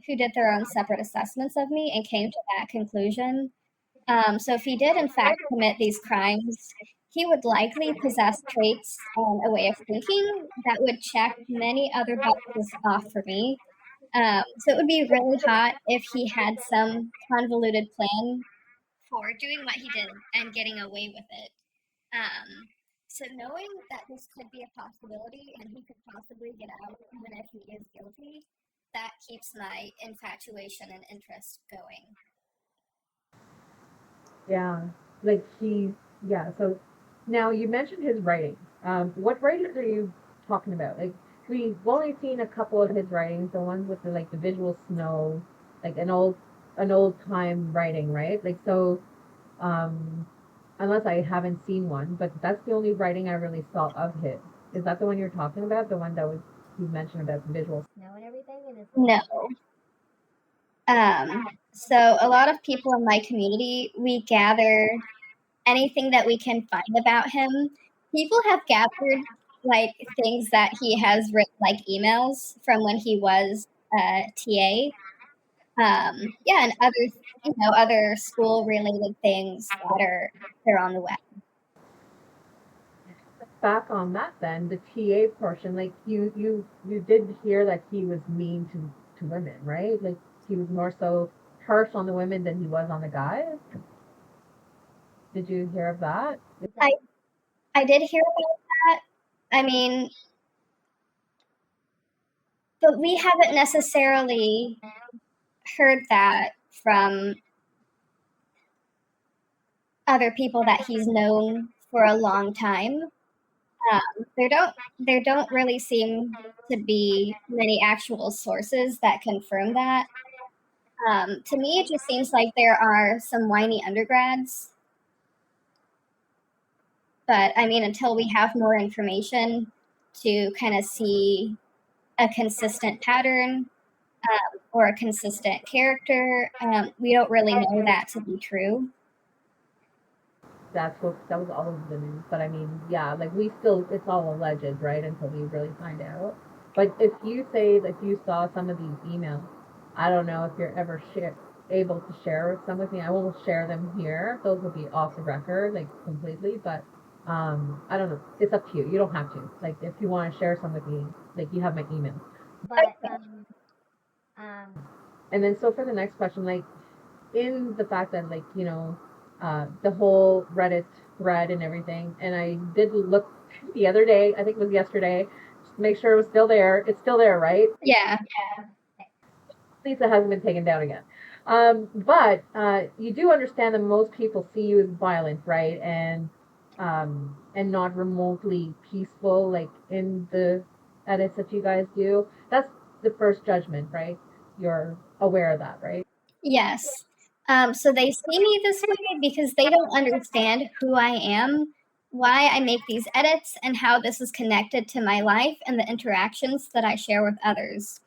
who did their own separate assessments of me and came to that conclusion. So if he did, in fact, commit these crimes, he would likely possess traits and a way of thinking that would check many other boxes off for me. So it would be really hot if he had some convoluted plan for doing what he did and getting away with it. So knowing that this could be a possibility and he could possibly get out even if he is guilty, that keeps my infatuation and interest going. Yeah, like yeah. So now you mentioned his writing. What writings are you talking about? Like we've only seen a couple of his writings, the ones with the visual snow, like an old time writing, right? Like so, um, unless I haven't seen one, but that's the only writing I really saw of his. Is that the one you're talking about? The one that was you mentioned about the visual? Snow and everything, and it's No. So a lot of people in my community, we gather anything that we can find about him. People have gathered like things that he has written, like emails from when he was TA. Yeah, and other school related things that they're on the web. Back on that then, the TA portion, like you did hear that he was mean to women, right? Like he was more so harsh on the women than he was on the guys. Did you hear of that? I did hear about that. I mean, but we haven't necessarily heard that from other people that he's known for a long time. There don't really seem to be many actual sources that confirm that. To me, it just seems like there are some whiny undergrads. But I mean, until we have more information to kind of see a consistent pattern or a consistent character, we don't really know that to be true. That was all of the news. But I mean, yeah, like it's all alleged, right? Until we really find out. But if you say that you saw some of these emails, I don't know if you're ever able to share some with me. I won't share them here. Those will be off the record, like completely. But I don't know. It's up to you. You don't have to. Like if you want to share some with me, like you have my email. but And then so for the next question, like in the fact that like the whole Reddit thread and everything, and I did look the other day. I think it was yesterday. Just to make sure it was still there. It's still there, right? Yeah. Lisa hasn't been taken down again. But you do understand that most people see you as violent, right? And not remotely peaceful, like in the edits that you guys do. That's the first judgment, right? You're aware of that, right? Yes. So they see me this way because they don't understand who I am, why I make these edits, and how this is connected to my life and the interactions that I share with others.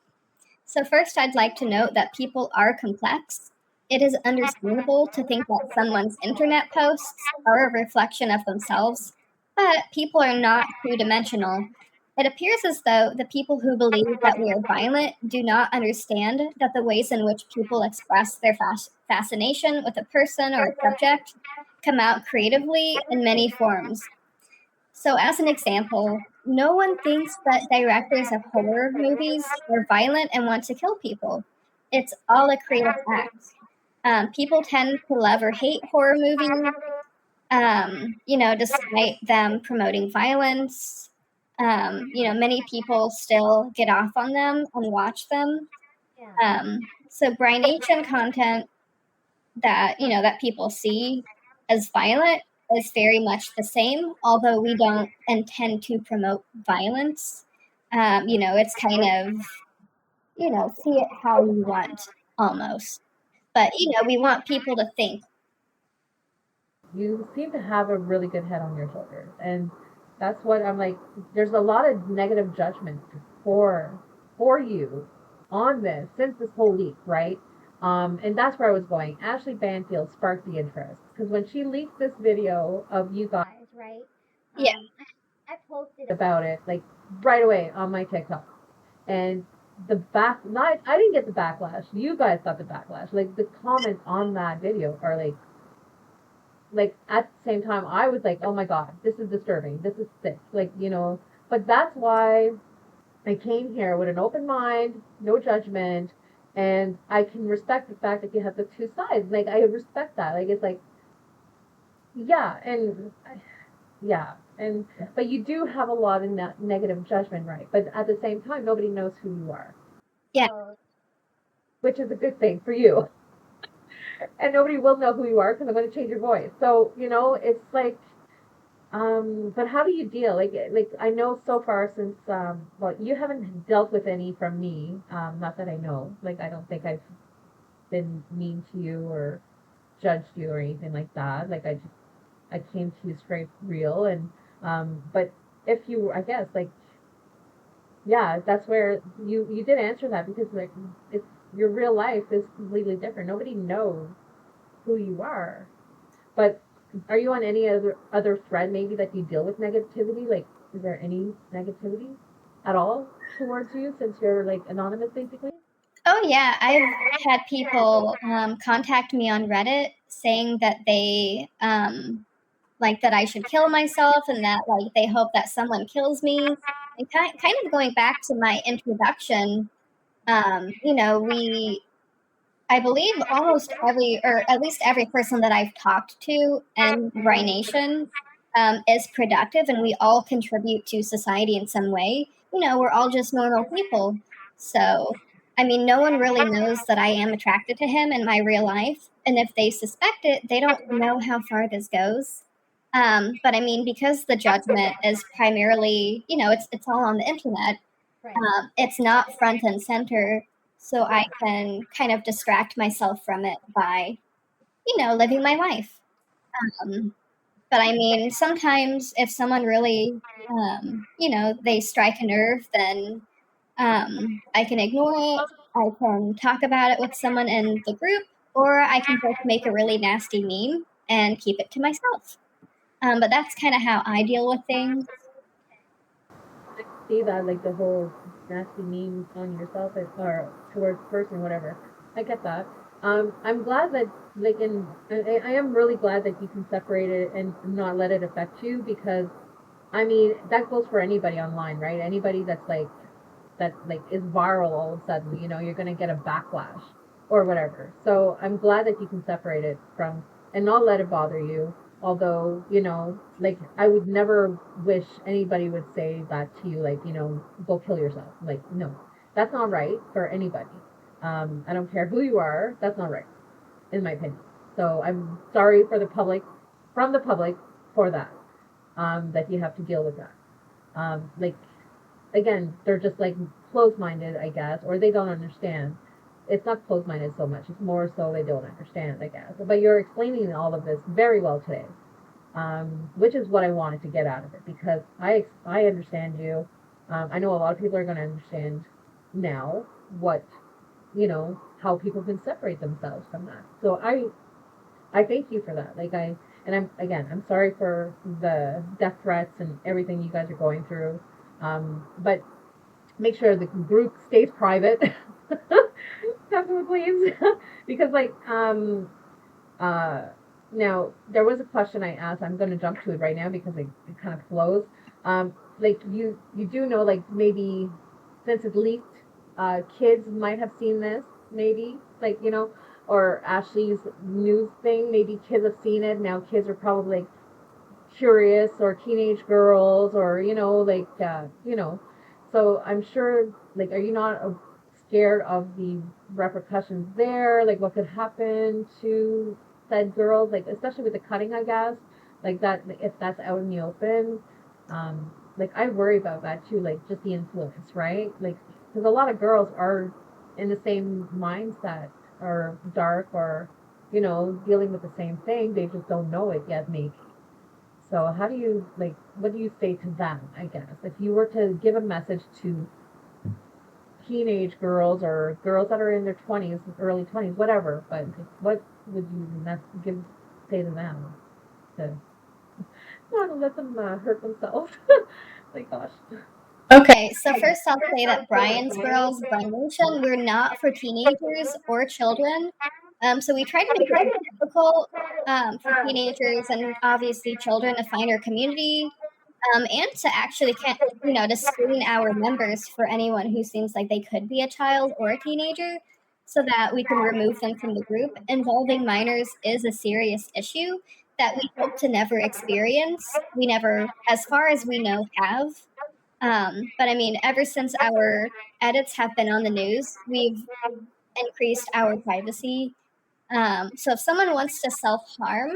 So, first, I'd like to note that people are complex. It is understandable to think that someone's internet posts are a reflection of themselves, but people are not two dimensional. It appears as though the people who believe that we are violent do not understand that the ways in which people express their fascination with a person or a subject come out creatively in many forms. So, as an example, no one thinks that directors of horror movies are violent and want to kill people. It's all a creative act. People tend to love or hate horror movies, despite them promoting violence. Many people still get off on them and watch them. So, Brianation content that people see as violent is very much the same, although we don't intend to promote violence. It's kind of, see it how you want almost. But, we want people to think. You seem to have a really good head on your shoulders. And that's what I'm like, there's a lot of negative judgment for you on this since this whole week, right? And that's where I was going. Ashley Banfield sparked the interest because when she leaked this video of you guys, right. Yeah. I posted about it like right away on my TikTok, and I didn't get the backlash. You guys got the backlash. Like the comments on that video are like at the same time I was like, oh my god, this is disturbing, this is sick, but that's why I came here with an open mind, no judgment, and I can respect the fact that you have the two sides. Like I respect that. Like it's like yeah, but you do have a lot of negative judgment, right? But at the same time nobody knows who you are. Yeah. Which is a good thing for you. And nobody will know who you are because I'm going to change your voice. So, it's like, but how do you deal? Like I know so far since, you haven't dealt with any from me. Not that I know. Like, I don't think I've been mean to you or judged you or anything like that. Like, I came to you straight real. And but if you, I guess, like, yeah, that's where you did answer that, because like it's your real life is completely different. Nobody knows who you are. But are you on any other thread maybe that you deal with negativity? Like, is there any negativity at all towards you since you're like anonymous basically? Oh yeah, I've had people contact me on Reddit saying that they like that I should kill myself, and that like they hope that someone kills me. And kind of going back to my introduction, you know, I believe almost every, or at least every person that I've talked to in Brian Nation is productive, and we all contribute to society in some way. You know, we're all just normal people. So, I mean, no one really knows that I am attracted to him in my real life. And if they suspect it, they don't know how far this goes. But I mean, because the judgment is primarily, you know, it's all on the internet, Right. it's not front and center, so I can kind of distract myself from it by, you know, living my life. Um, but I mean, sometimes if someone really, you know, they strike a nerve, then I can ignore it. I can talk about it with someone in the group, or I can just make a really nasty meme and keep it to myself. But that's kind of how I deal with things. I see that, like the whole nasty memes on yourself or towards person, whatever. I get that. I'm glad that like I am really glad that you can separate it and not let it affect you, because I mean that goes for anybody online, right? Anybody that's like that like is viral all of a sudden, you know, you're gonna get a backlash or whatever. So I'm glad that you can separate it from and not let it bother you. Although, you know, like I would never wish anybody would say that to you, like, you know, go kill yourself. Like, no, that's not right for anybody. I don't care who you are, that's not right, in my opinion. So I'm sorry for the public, from the public, for that, that you have to deal with that. Like again, they're just like closed minded, I guess, or they don't understand. It's not closed minded so much, it's more so they don't understand, I guess. But you're explaining all of this very well today, which is what I wanted to get out of it, because I understand you. I know a lot of people are going to understand now what, you know, how people can separate themselves from that. So I thank you for that. Like and I'm sorry for the death threats and everything you guys are going through. But make sure the group stays private. Definitely, please. Because like now there was a question I asked. I'm going to jump to it right now because it kind of flows. Like you do know, like maybe since it leaked, kids might have seen this, maybe, like, you know, or Ashley's news thing. Maybe kids have seen it now. Kids are probably like curious, or teenage girls, or you know, like you know. So I'm sure, like, are you not scared of the repercussions there? Like, what could happen to said girls? Like, especially with the cutting, I guess. Like that, if that's out in the open. Like I worry about that too. Like just the influence, right? Like because a lot of girls are in the same mindset, or dark, or you know, dealing with the same thing. They just don't know it yet, maybe. So how do you, like, what do you say to them, I guess? If you were to give a message to teenage girls or girls that are in their 20s, early 20s, whatever, but what would you say to them to not let them hurt themselves? Like, gosh. Okay, so first I'll say that Brian's Girls, Brian Nation, we're not for teenagers or children. So we try to make it difficult for teenagers and obviously children to find our community, and to actually you know, to screen our members for anyone who seems like they could be a child or a teenager, so that we can remove them from the group. Involving minors is a serious issue that we hope to never experience. We never, as far as we know, have. But I mean, ever since our edits have been on the news, we've increased our privacy. So if someone wants to self harm,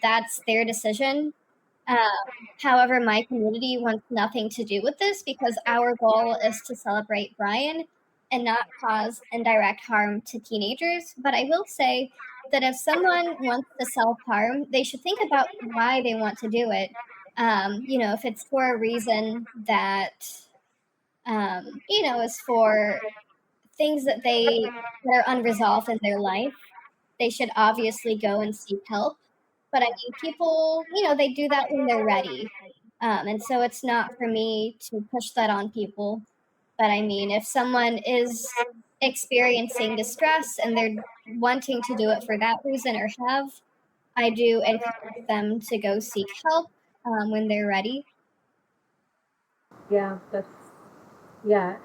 that's their decision. Um, However, my community wants nothing to do with this, because our goal is to celebrate Brian and not cause indirect harm to teenagers. But I will say, that if someone wants to self-harm, they should think about why they want to do it. If it's for a reason that, is for things that are unresolved in their life, they should obviously go and seek help. But I mean, people, they do that when they're ready. And so it's not for me to push that on people. But I mean, if someone is experiencing distress and they're wanting to do it for that reason or I do encourage them to go seek help when they're ready. Yeah,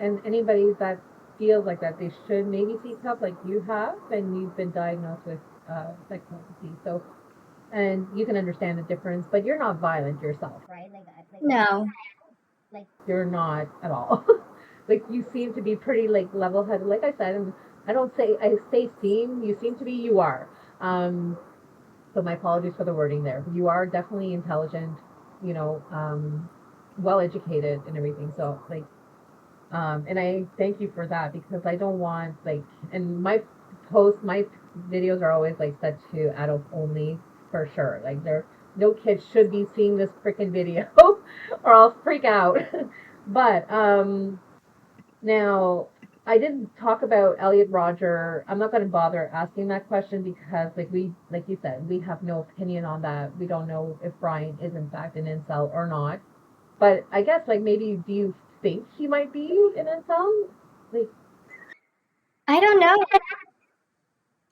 and anybody that feels like that, they should maybe seek help, like you have, and you've been diagnosed with psychopathy. So, and you can understand the difference, but you're not violent yourself. Right? No. You're not at all. Like you seem to be pretty like level-headed. Like I said, and I say seem. You seem to be. You are. So my apologies for the wording there. You are definitely intelligent. Well educated and everything. So like. And I thank you for that because I don't want and my videos are always like set to adults only for sure. Like no kids should be seeing this freaking video or I'll freak out. But now I didn't talk about Elliot Roger. I'm not going to bother asking that question because like you said, we have no opinion on that. We don't know if Bryan is in fact an incel or not. But I guess maybe do you think he might be an incel? I don't know.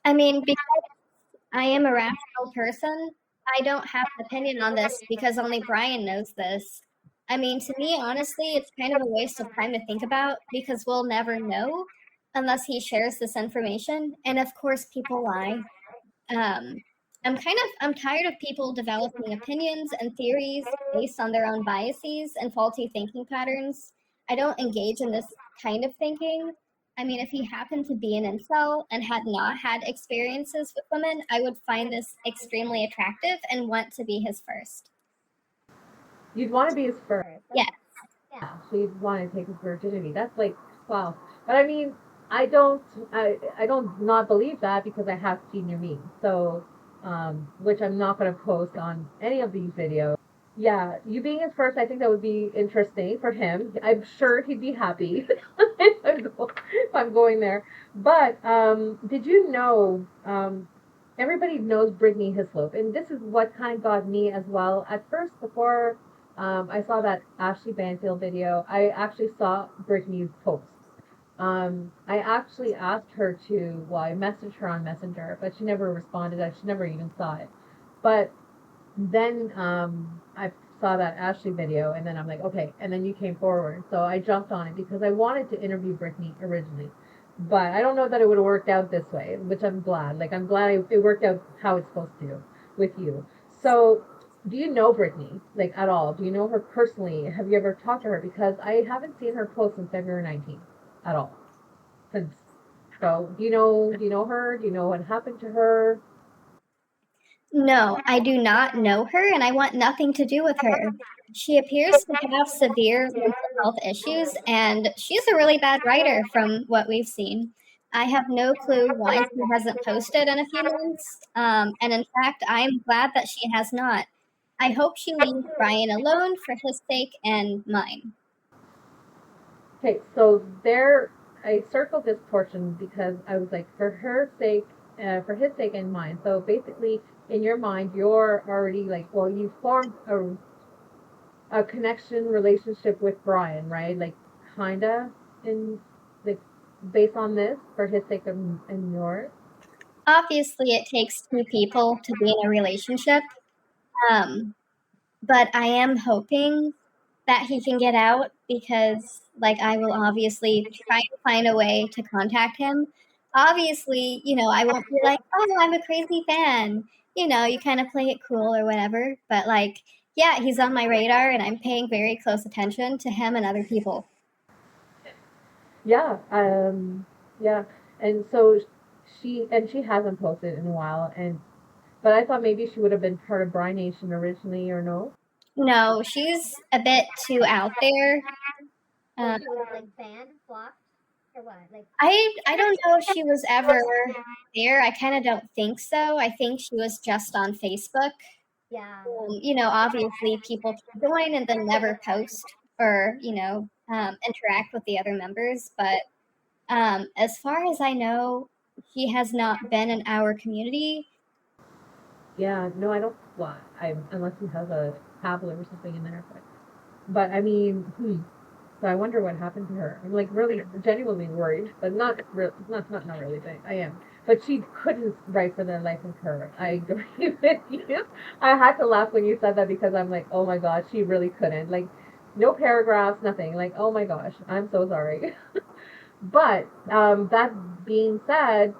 I mean, because I am a rational person, I don't have an opinion on this because only Bryan knows this. I mean, to me, honestly, it's kind of a waste of time to think about because we'll never know unless he shares this information. And of course, people lie. Um, I'm tired of people developing opinions and theories based on their own biases and faulty thinking patterns. I don't engage in this kind of thinking. I mean, if he happened to be an incel and had not had experiences with women, I would find this extremely attractive and want to be his first. You'd want to be his first. Yes. Yeah. So you'd want to take his virginity. That's wow. But I mean, I don't not believe that because I have seen your meme. So, which I'm not going to post on any of these videos. Yeah, you being his first, I think that would be interesting for him. I'm sure he'd be happy if I'm going there. But did you know? Everybody knows Brittany Hislop, and this is what kind of got me as well. At first, before I saw that Ashley Banfield video, I actually saw Brittany's post. I actually asked her I messaged her on Messenger, but she never responded. She never even saw it. But then I saw that Ashley video, and then I'm like, okay. And then you came forward, so I jumped on it because I wanted to interview Brittany originally, but I don't know that it would have worked out this way, which I'm glad. I'm glad it worked out how it's supposed to with you. So, do you know Brittany at all? Do you know her personally? Have you ever talked to her? Because I haven't seen her post since February 19th at all. So, do you know her? Do you know what happened to her? No, I do not know her, and I want nothing to do with her. She appears to have severe mental health issues, and she's a really bad writer from what we've seen. I have no clue why she hasn't posted in a few months, and in fact, I'm glad that she has not. I hope she leaves Bryan alone for his sake and mine. Okay, so I circled this portion because I was like, for her sake, for his sake and mine. So basically, in your mind, you're already you formed a connection relationship with Bryan, right? Kinda in based on this for his sake and yours. Obviously, it takes two people to be in a relationship, but I am hoping that he can get out because I will obviously try to find a way to contact him. Obviously, I won't be like, oh, I'm a crazy fan. You kind of play it cool or whatever. But yeah, he's on my radar and I'm paying very close attention to him and other people. Yeah, yeah. And so she hasn't posted in a while but I thought maybe she would have been part of Bryan Nation originally or no? No, she's a bit too out there. She was banned, blocked. or what? Like, I don't know if she was ever there. I kind of don't think so. I think she was just on Facebook. yeah. Obviously people can join and then never post or, interact with the other members. But as far as I know, he has not been in our community. Yeah, no, I don't. Well, unless he has a tablet or something in there. But I mean, so I wonder what happened to her. I'm like really genuinely worried, but not not really. But I am. But she couldn't write for their life of her. I agree with you. I had to laugh when you said that because I'm like, oh my gosh, she really couldn't. Like, no paragraphs, nothing. Like, oh my gosh, I'm so sorry. But that being said,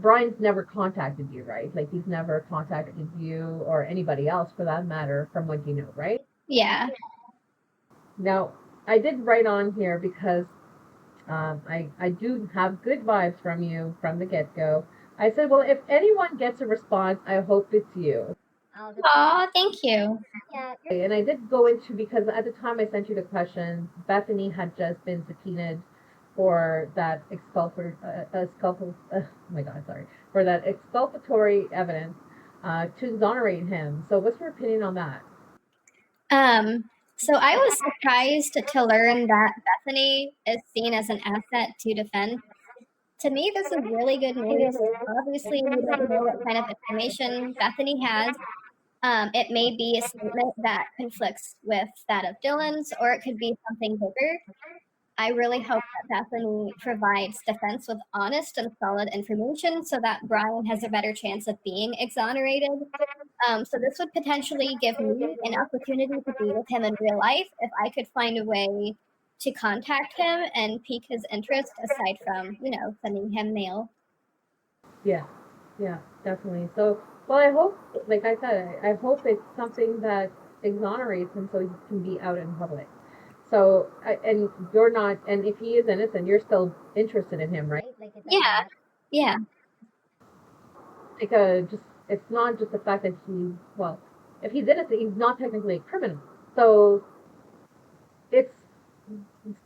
Brian's never contacted you, right? Like, he's never contacted you or anybody else for that matter, from what you know, right? Yeah. Now, I did write on here because I do have good vibes from you from the get go. I said, well, if anyone gets a response, I hope it's you. I'll just, Aw, thank you. yeah, And I did go into, because at the time I sent you the question, Bethany had just been subpoenaed for that for that exculpatory evidence to exonerate him. So, what's your opinion on that? So I was surprised to learn that Bethany is seen as an asset to defense. To me, this is really good news. Obviously, we don't know what kind of information Bethany has. It may be a statement that conflicts with that of Dylan's, or it could be something bigger. I really hope that Bethany provides defense with honest and solid information so that Brian has a better chance of being exonerated. So this would potentially give me an opportunity to be with him in real life if I could find a way to contact him and pique his interest aside from, sending him mail. Yeah, yeah, definitely. So, well, I hope, like I said, I hope it's something that exonerates him so he can be out in public. So, and you're not, and if he is innocent, you're still interested in him, right? like it does Yeah, that. yeah. Like, it's not just the fact that well, if he's innocent, he's not technically a criminal. So, it's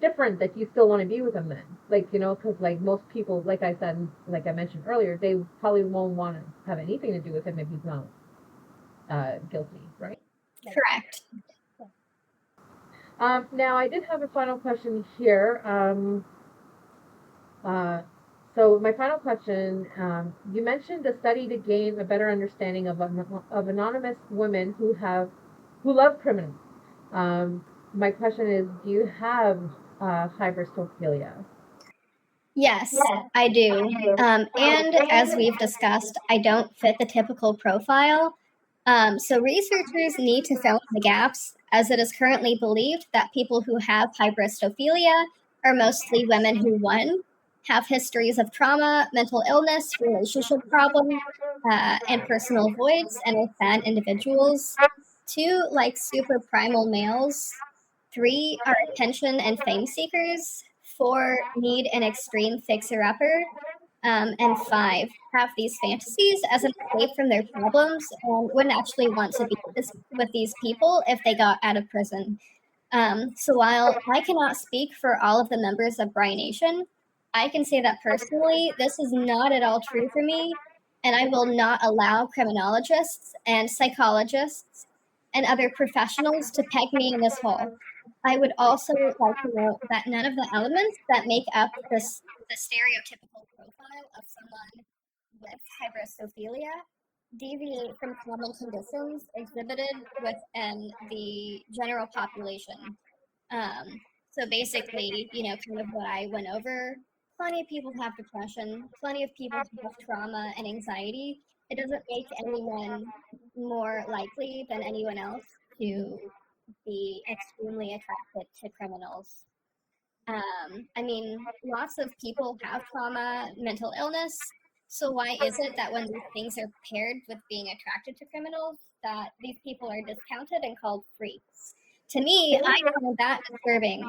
different that you still want to be with him then. Like, because like most people, like I said, like I mentioned earlier, they probably won't want to have anything to do with him if he's not guilty, right? Correct. Now, I did have a final question here. So my final question, you mentioned a study to gain a better understanding of anonymous women who love criminals. My question is, do you have hybristophilia? Yes, I do. And as we've discussed, I don't fit the typical profile. So researchers need to fill in the gaps, as it is currently believed that people who have hybristophilia are mostly women who, one, have histories of trauma, mental illness, relationship problems, and personal voids, and are fan individuals. Two, like super primal males. Three, are attention and fame seekers. Four, need an extreme fixer-upper. And five, have these fantasies as an escape from their problems and wouldn't actually want to be with these people if they got out of prison. So while I cannot speak for all of the members of Bryan Nation, I can say that personally, this is not at all true for me, and I will not allow criminologists and psychologists and other professionals to peg me in this hole. I would also like to note that none of the elements that make up the stereotypical profile of someone with hybristophilia deviate from common conditions exhibited within the general population. So basically, kind of what I went over, plenty of people have depression, plenty of people have trauma and anxiety. It doesn't make anyone more likely than anyone else to be extremely attracted to criminals. I mean, lots of people have trauma, mental illness. So why is it that when these things are paired with being attracted to criminals, that these people are discounted and called freaks? To me, I find that disturbing,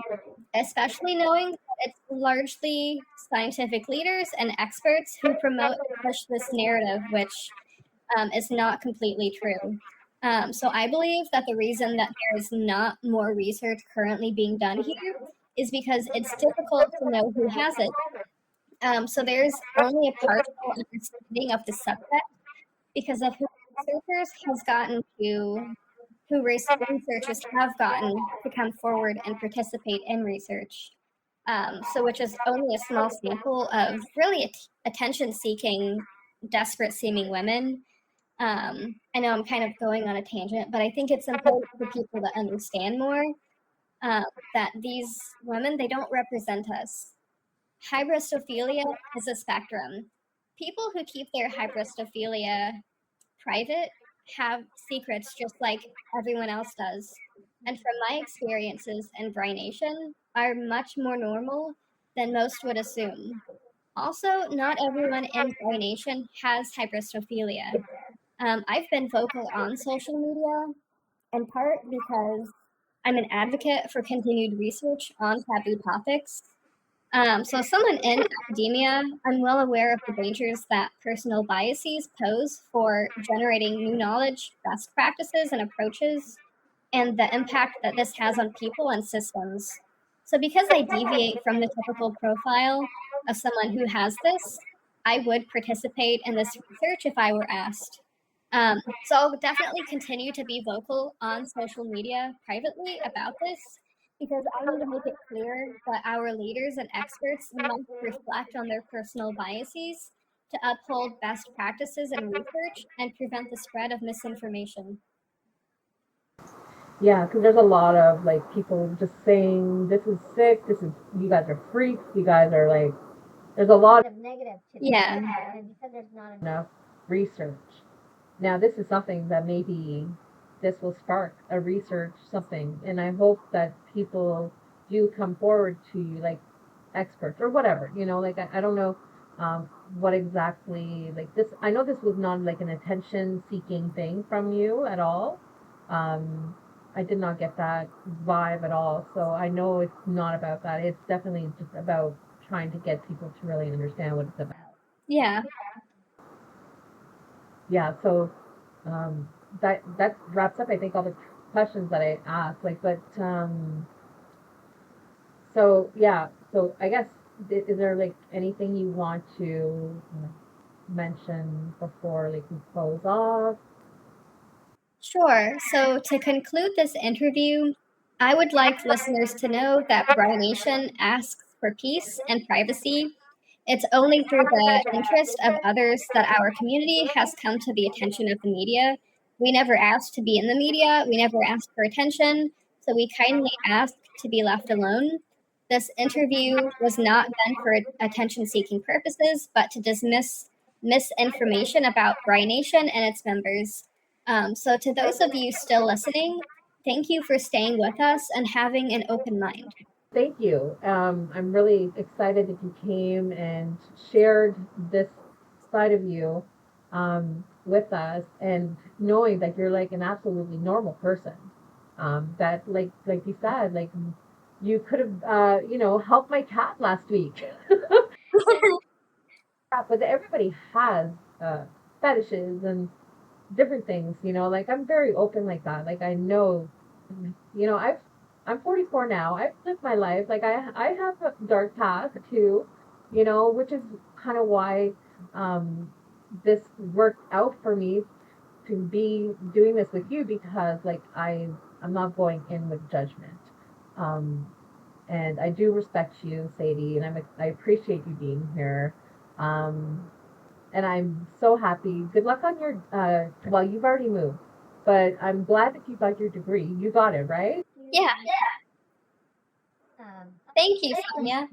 especially knowing that it's largely scientific leaders and experts who promote and push this narrative, which is not completely true. So I believe that the reason that there is not more research currently being done here is because it's difficult to know who has it. So there's only a partial understanding of the subject because of who researchers have gotten to come forward and participate in research. So which is only a small sample of really attention-seeking, desperate-seeming women. I know I'm kind of going on a tangent, but I think it's important for people to understand more that these women, they don't represent us. Hybristophilia is a spectrum. People who keep their hybristophilia private have secrets just like everyone else does. And from my experiences in Brynation are much more normal than most would assume. Also, not everyone in Brynation has hybristophilia. I've been vocal on social media in part because I'm an advocate for continued research on taboo topics. So, as someone in academia, I'm well aware of the dangers that personal biases pose for generating new knowledge, best practices, and approaches, and the impact that this has on people and systems. So, because I deviate from the typical profile of someone who has this, I would participate in this research if I were asked. So, I'll definitely continue to be vocal on social media privately about this because I need to make it clear that our leaders and experts must reflect on their personal biases to uphold best practices in research and prevent the spread of misinformation. Yeah, because there's a lot of like people just saying this is sick, this is you guys are freaks, you guys are like there's a lot of negative to Yeah. and because there's not enough research. Now this is something that maybe this will spark a research something, and I hope that people do come forward to like experts or whatever, like I don't know what exactly like this. I know this was not like an attention seeking thing from you at all. I did not get that vibe at all. So I know it's not about that. It's definitely just about trying to get people to really understand what it's about. Yeah. Yeah. So that wraps up, I think, all the questions that I asked. Like, but so yeah. So I guess is there like anything you want to mention before like we close off? Sure. So to conclude this interview, I would like listeners to know that Brynation asks for peace and privacy. It's only through the interest of others that our community has come to the attention of the media. We never asked to be in the media, we never asked for attention, so we kindly ask to be left alone. This interview was not done for attention seeking purposes, but to dismiss misinformation about Brynation and its members. So, to those of you still listening, thank you for staying with us and having an open mind. Thank you. I'm really excited that you came and shared this side of you with us, and knowing that you're like an absolutely normal person. That like you said, like you could have helped my cat last week. But everybody has fetishes and different things, like I'm very open like that. Like I know, I'm 44 now. I've lived my life. Like I have a dark past too, which is kind of why this worked out for me to be doing this with you, because like I'm not going in with judgment. And I do respect you, Sadie, and I appreciate you being here. And I'm so happy. Good luck on your, well, you've already moved, but I'm glad that you got your degree. You got it, right? Yeah. Thank you, Sonia.